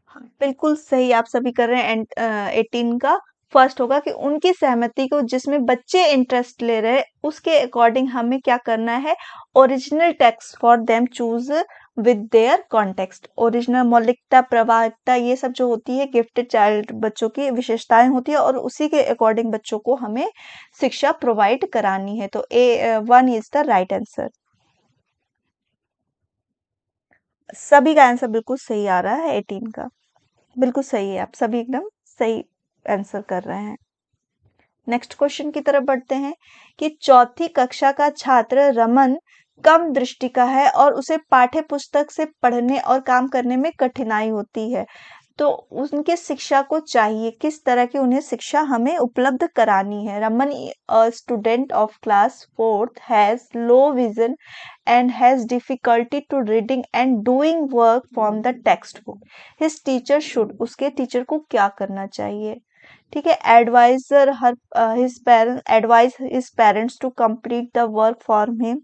हाँ, बिल्कुल सही आप सभी कर रहे हैं। एंड 18 का फर्स्ट होगा कि उनकी सहमति को जिसमें बच्चे इंटरेस्ट ले रहे हैं उसके अकॉर्डिंग हमें क्या करना है, original text for them choose with their context. Original मौलिकता, प्रवाहिकता, ये सब जो होती है गिफ्टेड चाइल्ड बच्चों की विशेषताएं होती है और उसी के अकॉर्डिंग बच्चों को हमें शिक्षा प्रोवाइड करानी है। तो A1 is the right answer. सभी का आंसर बिल्कुल सही आ रहा है 18 का, बिल्कुल सही है, आप सभी एकदम सही आंसर कर रहे हैं। नेक्स्ट क्वेश्चन की तरफ बढ़ते हैं कि चौथी कक्षा का छात्र रमन कम दृष्टि का है और उसे पाठ्य पुस्तक से पढ़ने और काम करने में कठिनाई होती है, तो उनके शिक्षा को चाहिए किस तरह की उन्हें शिक्षा हमें उपलब्ध करानी है। Raman, a student of class 4th, has low vision and has difficulty to reading and doing work from the textbook. His teacher should, उसके टीचर को क्या करना चाहिए? ठीक है, adviser her his parent advise his parents to complete the work for him.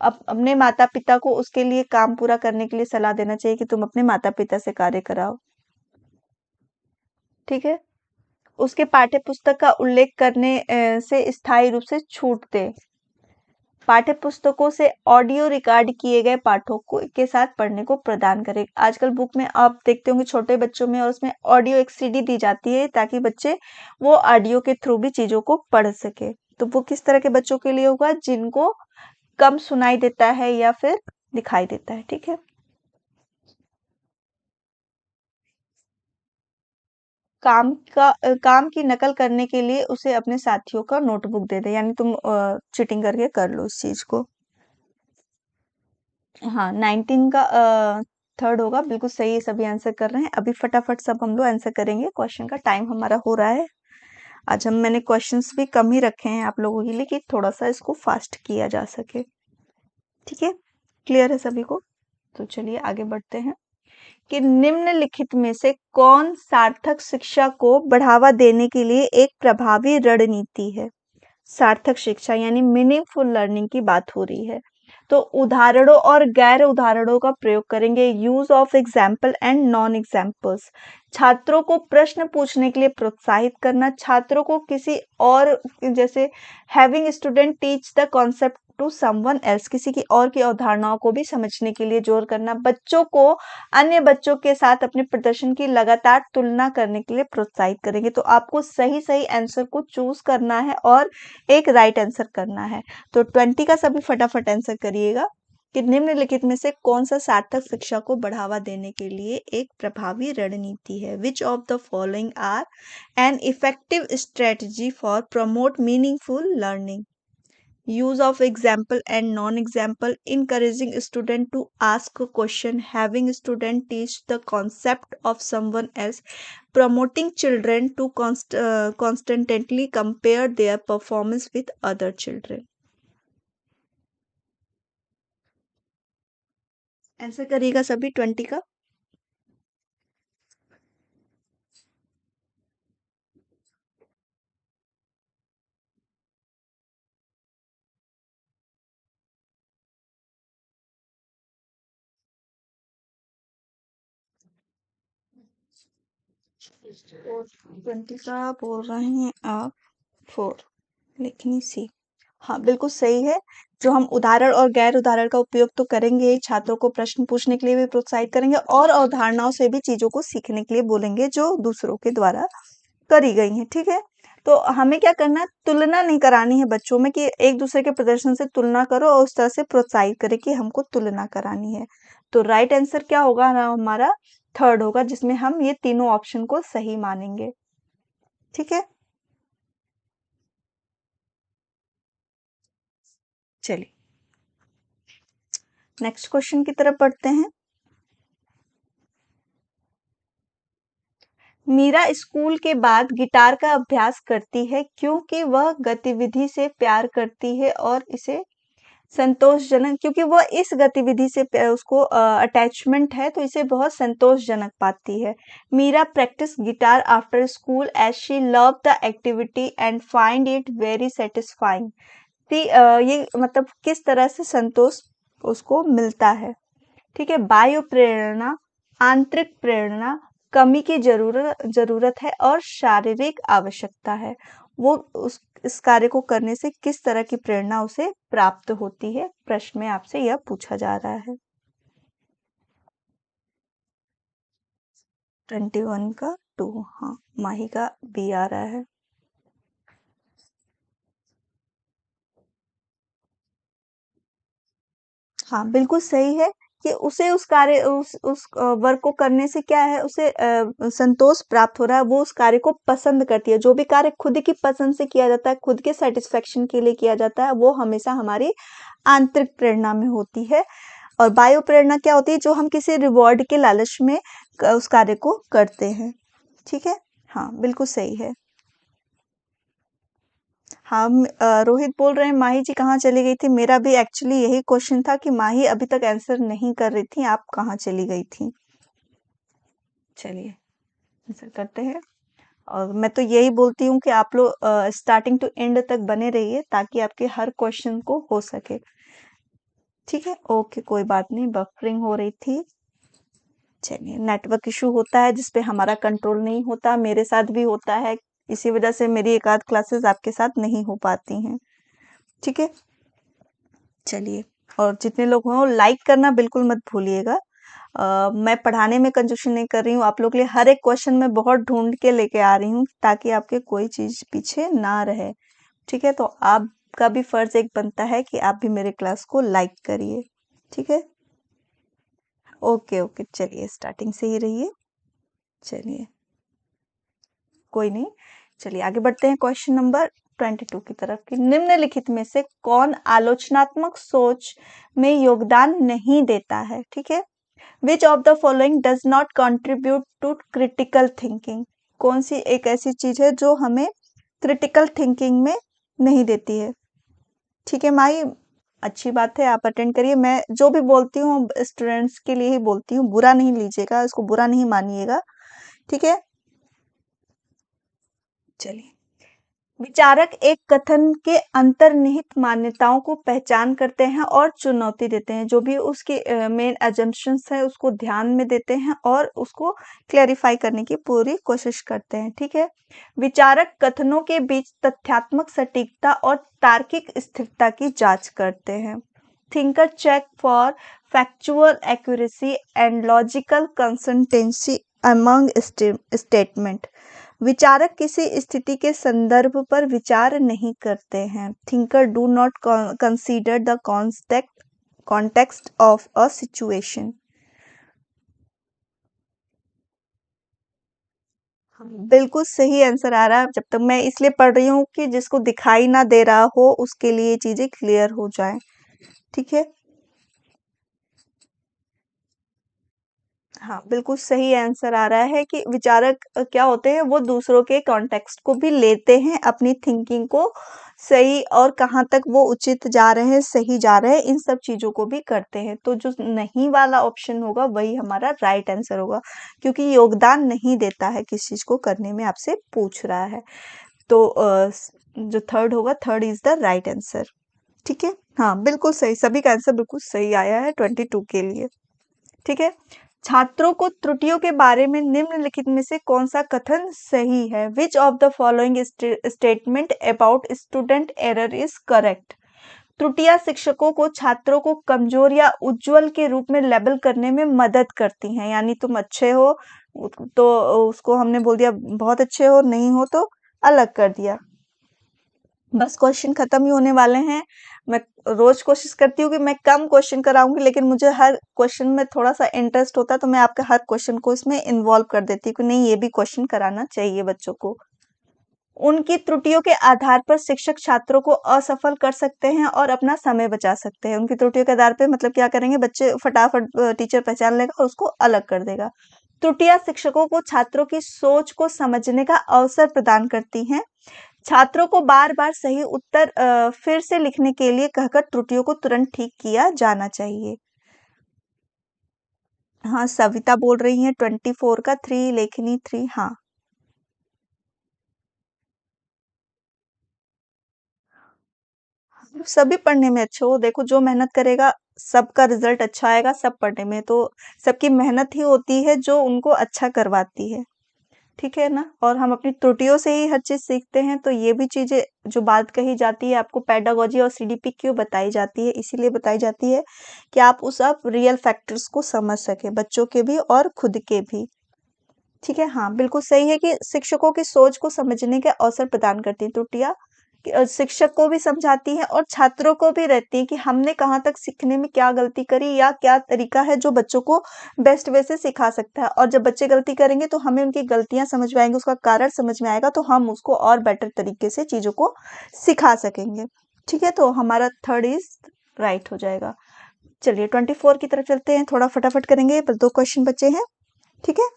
अपने माता पिता को उसके लिए काम पूरा करने के लिए सलाह देना चाहिए कि तुम अपने माता पिता से कार्य कराओ। ठीक है, उसके पाठ्य पुस्तक का उल्लेख करने से स्थायी रूप से छूट दे। पाठ्य पुस्तकों से ऑडियो रिकॉर्ड किए गए पाठों को के साथ पढ़ने को प्रदान करें। आजकल बुक में आप देखते होंगे छोटे बच्चों में, और उसमें ऑडियो एक सीडी दी जाती है ताकि बच्चे वो ऑडियो के थ्रू भी चीजों को पढ़ सके। तो वो किस तरह के बच्चों के लिए होगा? जिनको कम सुनाई देता है या फिर दिखाई देता है। ठीक है, काम की नकल करने के लिए उसे अपने साथियों का नोटबुक दे दे, यानी तुम चीटिंग करके कर लो इस चीज को। हाँ, 19 का थर्ड होगा, बिल्कुल सही है, सभी आंसर कर रहे हैं। अभी फटाफट सब हम लोग आंसर करेंगे, क्वेश्चन का टाइम हमारा हो रहा है। आज हम मैंने क्वेश्चंस भी कम ही रखे हैं आप लोगों के लिए कि थोड़ा सा इसको फास्ट किया जा सके। ठीक है, क्लियर है सभी को? तो चलिए आगे बढ़ते हैं कि निम्नलिखित में से कौन सार्थक शिक्षा को बढ़ावा देने के लिए एक प्रभावी रणनीति है? सार्थक शिक्षा यानी मीनिंगफुल लर्निंग की बात हो रही है, तो उदाहरणों और गैर उदाहरणों का प्रयोग करेंगे। Use of example and non examples. छात्रों को प्रश्न पूछने के लिए प्रोत्साहित करना, छात्रों को किसी और, जैसे having student teach the concept to someone else, किसी की और की अवधारणाओं को भी समझने के लिए जोर करना, बच्चों को अन्य बच्चों के साथ अपने प्रदर्शन की लगातार तुलना करने के लिए प्रोत्साहित करेंगे। तो आपको सही सही आंसर को चूज करना है और एक राइट आंसर करना है। तो 20 का सभी फटाफट आंसर करिएगा कि निम्नलिखित में से कौन सा सार्थक शिक्षा को बढ़ावा देने के लिए एक प्रभावी रणनीति है? Which of the following are an effective strategy for promote meaningful learning? Use of example and non-example, encouraging student to ask a question, having student teach the concept of someone else, promoting children to constantly compare their performance with other children. Answer करिएगा सभी 20 का। और 20 का बोल रहे हैं आप 4, लेकिन सी। हाँ, बिल्कुल सही है। जो हम उदाहरण और गैर उदाहरण का उपयोग तो करेंगे ही, छात्रों को प्रश्न पूछने के लिए भी प्रोत्साहित करेंगे और अवधारणाओं से भी चीजों को सीखने के लिए बोलेंगे जो दूसरों के द्वारा करी गई हैं। ठीक है, तो हमें क्या करना है? तुलना नहीं करानी है बच्चों में कि एक दूसरे के प्रदर्शन से तुलना करो और उस तरह से प्रोत्साहित करें कि हमको तुलना करानी है। तो राइट आंसर क्या होगा ना? हमारा थर्ड होगा, जिसमें हम ये तीनों ऑप्शन को सही मानेंगे। ठीक है, चलिए नेक्स्ट क्वेश्चन की तरफ बढ़ते हैं। मीरा स्कूल के बाद गिटार का अभ्यास करती है क्योंकि वह गतिविधि से प्यार करती है और इसे संतोषजनक, क्योंकि वो इस गतिविधि से उसको अटैचमेंट है, तो इसे बहुत संतोषजनक पाती है। Meera practice guitar after school as she love the activity and find it very satisfying. ये मतलब किस तरह से संतोष उसको मिलता है। ठीक है, बाह्य प्रेरणा, आंतरिक प्रेरणा, कमी की जरूरत है और शारीरिक आवश्यकता है। वो उस इस कार्य को करने से किस तरह की प्रेरणा उसे प्राप्त होती है, प्रश्न में आपसे यह पूछा जा रहा है। 21 का 2, हाँ, माही का बी आ रहा है। हाँ, बिल्कुल सही है कि उसे उस वर्क को करने से क्या है, उसे संतोष प्राप्त हो रहा है, वो उस कार्य को पसंद करती है। जो भी कार्य खुद की पसंद से किया जाता है, खुद के सैटिस्फैक्शन के लिए किया जाता है, वो हमेशा हमारी आंतरिक प्रेरणा में होती है। और बाह्य प्रेरणा क्या होती है, जो हम किसी रिवॉर्ड के लालच में उस कार्य को करते हैं। ठीक है, हाँ, बिल्कुल सही है। हम रोहित बोल रहे हैं माही जी कहाँ चली गई थी। मेरा भी एक्चुअली यही क्वेश्चन था कि माही अभी तक आंसर नहीं कर रही थी, आप कहाँ चली गई थी। चलिए आंसर करते हैं। और मैं तो यही बोलती हूँ कि आप लोग स्टार्टिंग टू एंड तक बने रहिए ताकि आपके हर क्वेश्चन को हो सके। ठीक है, ओके, कोई बात नहीं, बफरिंग हो रही थी। चलिए, नेटवर्क इशू होता है जिसपे हमारा कंट्रोल नहीं होता, मेरे साथ भी होता है। इसी वजह से मेरी एक आध क्लासेस आपके साथ नहीं हो पाती हैं। ठीक है, चलिए, और जितने लोग हों लाइक करना बिल्कुल मत भूलिएगा। मैं पढ़ाने में कंजूसी नहीं कर रही हूँ, आप लोग के लिए हर एक क्वेश्चन में बहुत ढूंढ के लेके आ रही हूँ ताकि आपके कोई चीज पीछे ना रहे। ठीक है, तो आपका भी फर्ज एक बनता है कि आप भी मेरे क्लास को लाइक करिए। ठीक है, ओके ओके, चलिए स्टार्टिंग से ही रहिए। चलिए, कोई नहीं, चलिए आगे बढ़ते हैं क्वेश्चन नंबर 22 की तरफ कि निम्नलिखित में से कौन आलोचनात्मक सोच में योगदान नहीं देता है। ठीक है, which of the following does not contribute to critical thinking. कौन सी एक ऐसी चीज है जो हमें क्रिटिकल थिंकिंग में नहीं देती है। ठीक है माई, अच्छी बात है, आप अटेंड करिए। मैं जो भी बोलती हूँ स्टूडेंट्स के लिए ही बोलती हूँ, बुरा नहीं लीजिएगा, इसको बुरा नहीं मानिएगा। ठीक है, चलिए, विचारक एक कथन के अंतर्निहित मान्यताओं को पहचान करते हैं और चुनौती देते हैं। जो भी उसके मेन अजम्पशंस है उसको ध्यान में देते हैं और उसको क्लैरिफाई करने की पूरी कोशिश करते हैं। ठीक है, विचारक कथनों के बीच तथ्यात्मक सटीकता और तार्किक स्थिरता की जांच करते हैं। Thinker check for factual accuracy and logical consistency among statement. विचारक किसी स्थिति के संदर्भ पर विचार नहीं करते हैं। Thinker do not consider the context of a situation. बिल्कुल सही आंसर आ रहा है। जब तक मैं इसलिए पढ़ रही हूँ कि जिसको दिखाई ना दे रहा हो उसके लिए चीजें क्लियर हो जाए। ठीक है, हाँ, बिल्कुल सही आंसर आ रहा है कि विचारक क्या होते हैं, वो दूसरों के कॉन्टेक्स्ट को भी लेते हैं, अपनी थिंकिंग को सही और कहाँ तक वो उचित जा रहे हैं, सही जा रहे हैं, इन सब चीजों को भी करते हैं। तो जो नहीं वाला ऑप्शन होगा वही हमारा राइट आंसर होगा, क्योंकि योगदान नहीं देता है किस चीज को करने में, आपसे पूछ रहा है। तो जो थर्ड होगा, third is the right answer. ठीक है, हाँ, बिल्कुल सही, सभी का आंसर बिल्कुल सही आया है 22 के लिए। ठीक है, छात्रों को त्रुटियों के बारे में निम्नलिखित में से कौन सा कथन सही है। Which of the following statement about student error is correct. त्रुटियां शिक्षकों को छात्रों को कमजोर या उज्जवल के रूप में लेबल करने में मदद करती हैं। यानी तुम अच्छे हो तो उसको हमने बोल दिया बहुत अच्छे हो, नहीं हो तो अलग कर दिया। बस क्वेश्चन खत्म ही होने वाले हैं। मैं रोज कोशिश करती हूँ कि मैं कम क्वेश्चन कराऊंगी, लेकिन मुझे हर क्वेश्चन में थोड़ा सा इंटरेस्ट होता है, तो मैं आपके हर क्वेश्चन को इसमें इन्वॉल्व कर देती हूँ कि नहीं, ये भी क्वेश्चन कराना चाहिए बच्चों को। उनकी त्रुटियों के आधार पर शिक्षक छात्रों को असफल कर सकते हैं और अपना समय बचा सकते हैं। उनकी त्रुटियों के आधार पे मतलब क्या करेंगे, बच्चे फटाफट टीचर पहचान लेगा और उसको अलग कर देगा। त्रुटियां शिक्षकों को छात्रों की सोच को समझने का अवसर प्रदान करती हैं। छात्रों को बार-बार सही उत्तर फिर से लिखने के लिए कहकर त्रुटियों को तुरंत ठीक किया जाना चाहिए। हाँ, सविता बोल रही हैं 24 का 3, लेखनी 3, हाँ। सभी पढ़ने में अच्छे हो, देखो जो मेहनत करेगा सबका रिजल्ट अच्छा आएगा, सब पढ़ने में तो सबकी मेहनत ही होती है जो उनको अच्छा करवाती है, ठीक है ना? और हम अपनी त्रुटियों से ही हर चीज़ सीखते हैं, तो ये भी चीज़ें जो बात कही जाती है आपको पेडागोजी और सीडीपी क्यों बताई जाती है? इसीलिए बताई जाती है कि आप उस आप रियल फैक्टर्स को समझ सकें, बच्चों के भी और खुद के भी। ठीक है, हाँ, बिल्कुल सही है कि शिक्षकों की सोच को समझने के अवसर प्रदान करती हैं त्रुटियाँ शिक्षक को भी समझाती हैं और छात्रों को भी रहती है कि हमने कहाँ तक सीखने में क्या गलती करी या क्या तरीका है जो बच्चों को बेस्ट वे से सिखा सकता है। और जब बच्चे गलती करेंगे तो हमें उनकी गलतियाँ समझ में आएँगी, उसका कारण समझ में आएगा तो हम उसको और बेटर तरीके से चीज़ों को सिखा सकेंगे। ठीक है, तो हमारा थर्ड इज़ राइट हो जाएगा। चलिए 24 की तरफ चलते हैं, थोड़ा फटाफट करेंगे, बस 2 क्वेश्चन बचे हैं। ठीक है?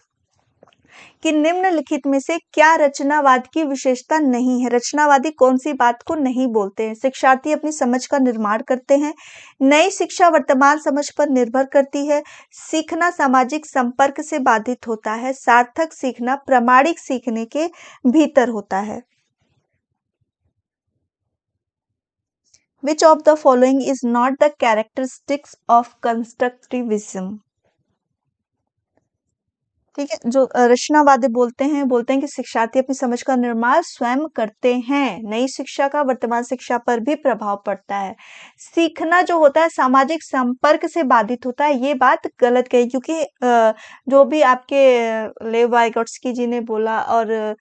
कि निम्नलिखित में से क्या रचनावाद की विशेषता नहीं है? रचनावादी कौन सी बात को नहीं बोलते हैं? शिक्षार्थी अपनी समझ का निर्माण करते हैं। नई शिक्षा वर्तमान समझ पर निर्भर करती है। सीखना सामाजिक संपर्क से बाधित होता है। सार्थक सीखना प्रामाणिक सीखने के भीतर होता है। Which of the following is not the characteristics of constructivism? ठीक है, जो रचनावादी बोलते हैं कि शिक्षार्थी अपनी समझ का निर्माण स्वयं करते हैं। नई शिक्षा का वर्तमान शिक्षा पर भी प्रभाव पड़ता है। सीखना जो होता है सामाजिक संपर्क से बाधित होता है, ये बात गलत कही क्योंकि जो भी आपके लेव वाइगोट्स्की जी ने बोला और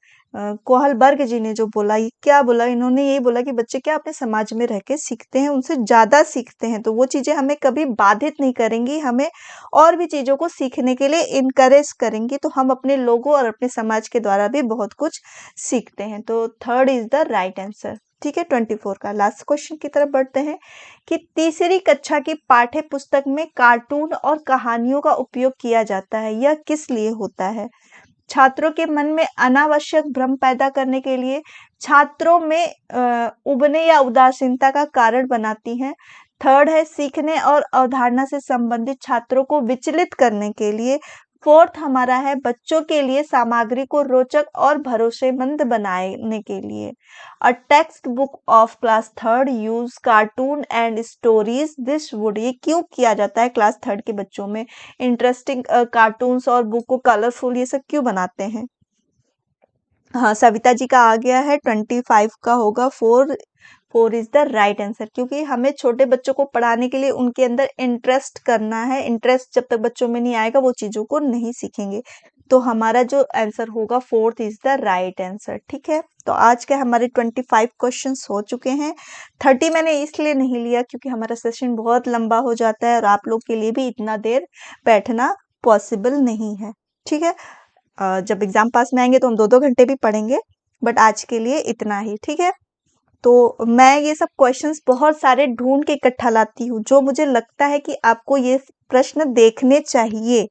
कोहलबर्ग जी ने जो बोला, ये क्या बोला? इन्होंने यही बोला कि बच्चे क्या अपने समाज में रह के सीखते हैं, उनसे ज़्यादा सीखते हैं, तो वो चीज़ें हमें कभी बाधित नहीं करेंगी, हमें और भी चीज़ों को सीखने के लिए इनकरेज करेंगी, तो हम अपने लोगों और अपने समाज के द्वारा भी बहुत कुछ सीखते हैं। तो third is the right answer. ठीक है, 24 का लास्ट क्वेश्चन की तरफ बढ़ते हैं कि तीसरी कक्षा की पाठ्य पुस्तक में कार्टून और कहानियों का उपयोग किया जाता है, यह किस लिए होता है? छात्रों के मन में अनावश्यक भ्रम पैदा करने के लिए, छात्रों में उबने या उदासीनता का कारण बनाती हैं। थर्ड है सीखने और अवधारणा से संबंधित छात्रों को विचलित करने के लिए। फोर्थ हमारा है बच्चों के लिए सामग्री को रोचक और भरोसेमंद बनाने के लिए। A text book of class third use cartoon and stories this would, ये क्यों किया जाता है क्लास थर्ड के बच्चों में इंटरेस्टिंग कार्टून्स और बुक को कलरफुल ये सब क्यों बनाते हैं? हाँ, सविता जी का आ गया है 25 का होगा 4। 4 इज द राइट आंसर क्योंकि हमें छोटे बच्चों को पढ़ाने के लिए उनके अंदर इंटरेस्ट करना है। इंटरेस्ट जब तक बच्चों में नहीं आएगा वो चीज़ों को नहीं सीखेंगे। तो हमारा जो आंसर होगा 4th is the right answer. ठीक है, तो आज के हमारे 25 क्वेश्चंस हो चुके हैं। 30 मैंने इसलिए नहीं लिया क्योंकि हमारा सेशन बहुत लंबा हो जाता है और आप लोग के लिए भी इतना देर बैठना पॉसिबल नहीं है। ठीक है, जब एग्जाम पास में आएंगे तो हम 2-2 घंटे भी पढ़ेंगे, बट आज के लिए इतना ही। ठीक है, तो मैं ये सब क्वेश्चंस बहुत सारे ढूंढ के इकट्ठा लाती हूँ जो मुझे लगता है कि आपको ये प्रश्न देखने चाहिए।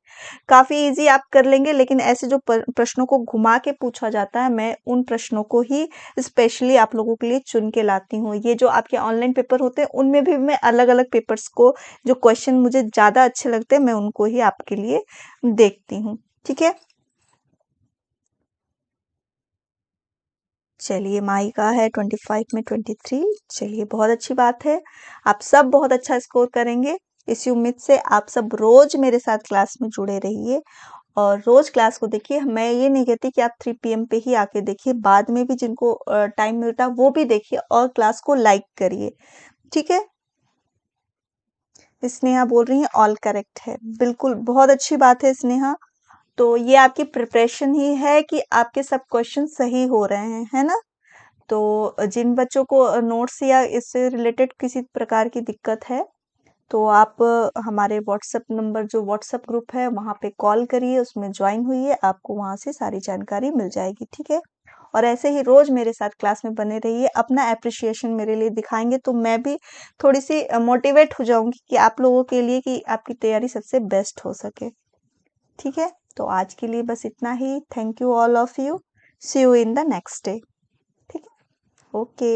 काफी इजी आप कर लेंगे, लेकिन ऐसे जो प्रश्नों को घुमा के पूछा जाता है मैं उन प्रश्नों को ही स्पेशली आप लोगों के लिए चुन के लाती हूँ। ये जो आपके ऑनलाइन पेपर होते हैं उनमें भी मैं अलग अलग पेपर्स को जो क्वेश्चन मुझे ज्यादा अच्छे लगते हैं मैं उनको ही आपके लिए देखती हूँ। ठीक है, चलिए माही का है 25 में 23। चलिए बहुत अच्छी बात है, आप सब बहुत अच्छा स्कोर करेंगे। इसी उम्मीद से आप सब रोज मेरे साथ क्लास में जुड़े रहिए और रोज क्लास को देखिए। मैं ये नहीं कहती कि आप 3 पीएम पे ही आके देखिए, बाद में भी जिनको टाइम मिलता है वो भी देखिए और क्लास को लाइक करिए। ठीक है, स्नेहा बोल रही है ऑल करेक्ट है, बिल्कुल बहुत अच्छी बात है स्नेहा। तो ये आपकी प्रिपरेशन ही है कि आपके सब क्वेश्चन सही हो रहे हैं, है ना? तो जिन बच्चों को नोट्स या इससे रिलेटेड किसी प्रकार की दिक्कत है तो आप हमारे व्हाट्सएप नंबर जो व्हाट्सएप ग्रुप है वहाँ पे कॉल करिए, उसमें ज्वाइन हुई आपको वहाँ से सारी जानकारी मिल जाएगी। ठीक है, और ऐसे ही रोज मेरे साथ क्लास में बने रहिए, अपना अप्रिशिएशन मेरे लिए दिखाएंगे तो मैं भी थोड़ी सी मोटिवेट हो जाऊंगी कि आप लोगों के लिए कि आपकी तैयारी सबसे बेस्ट हो सके। ठीक है, तो आज के लिए बस इतना ही। Thank you all of you, see you in the next day. ठीक है। ओके।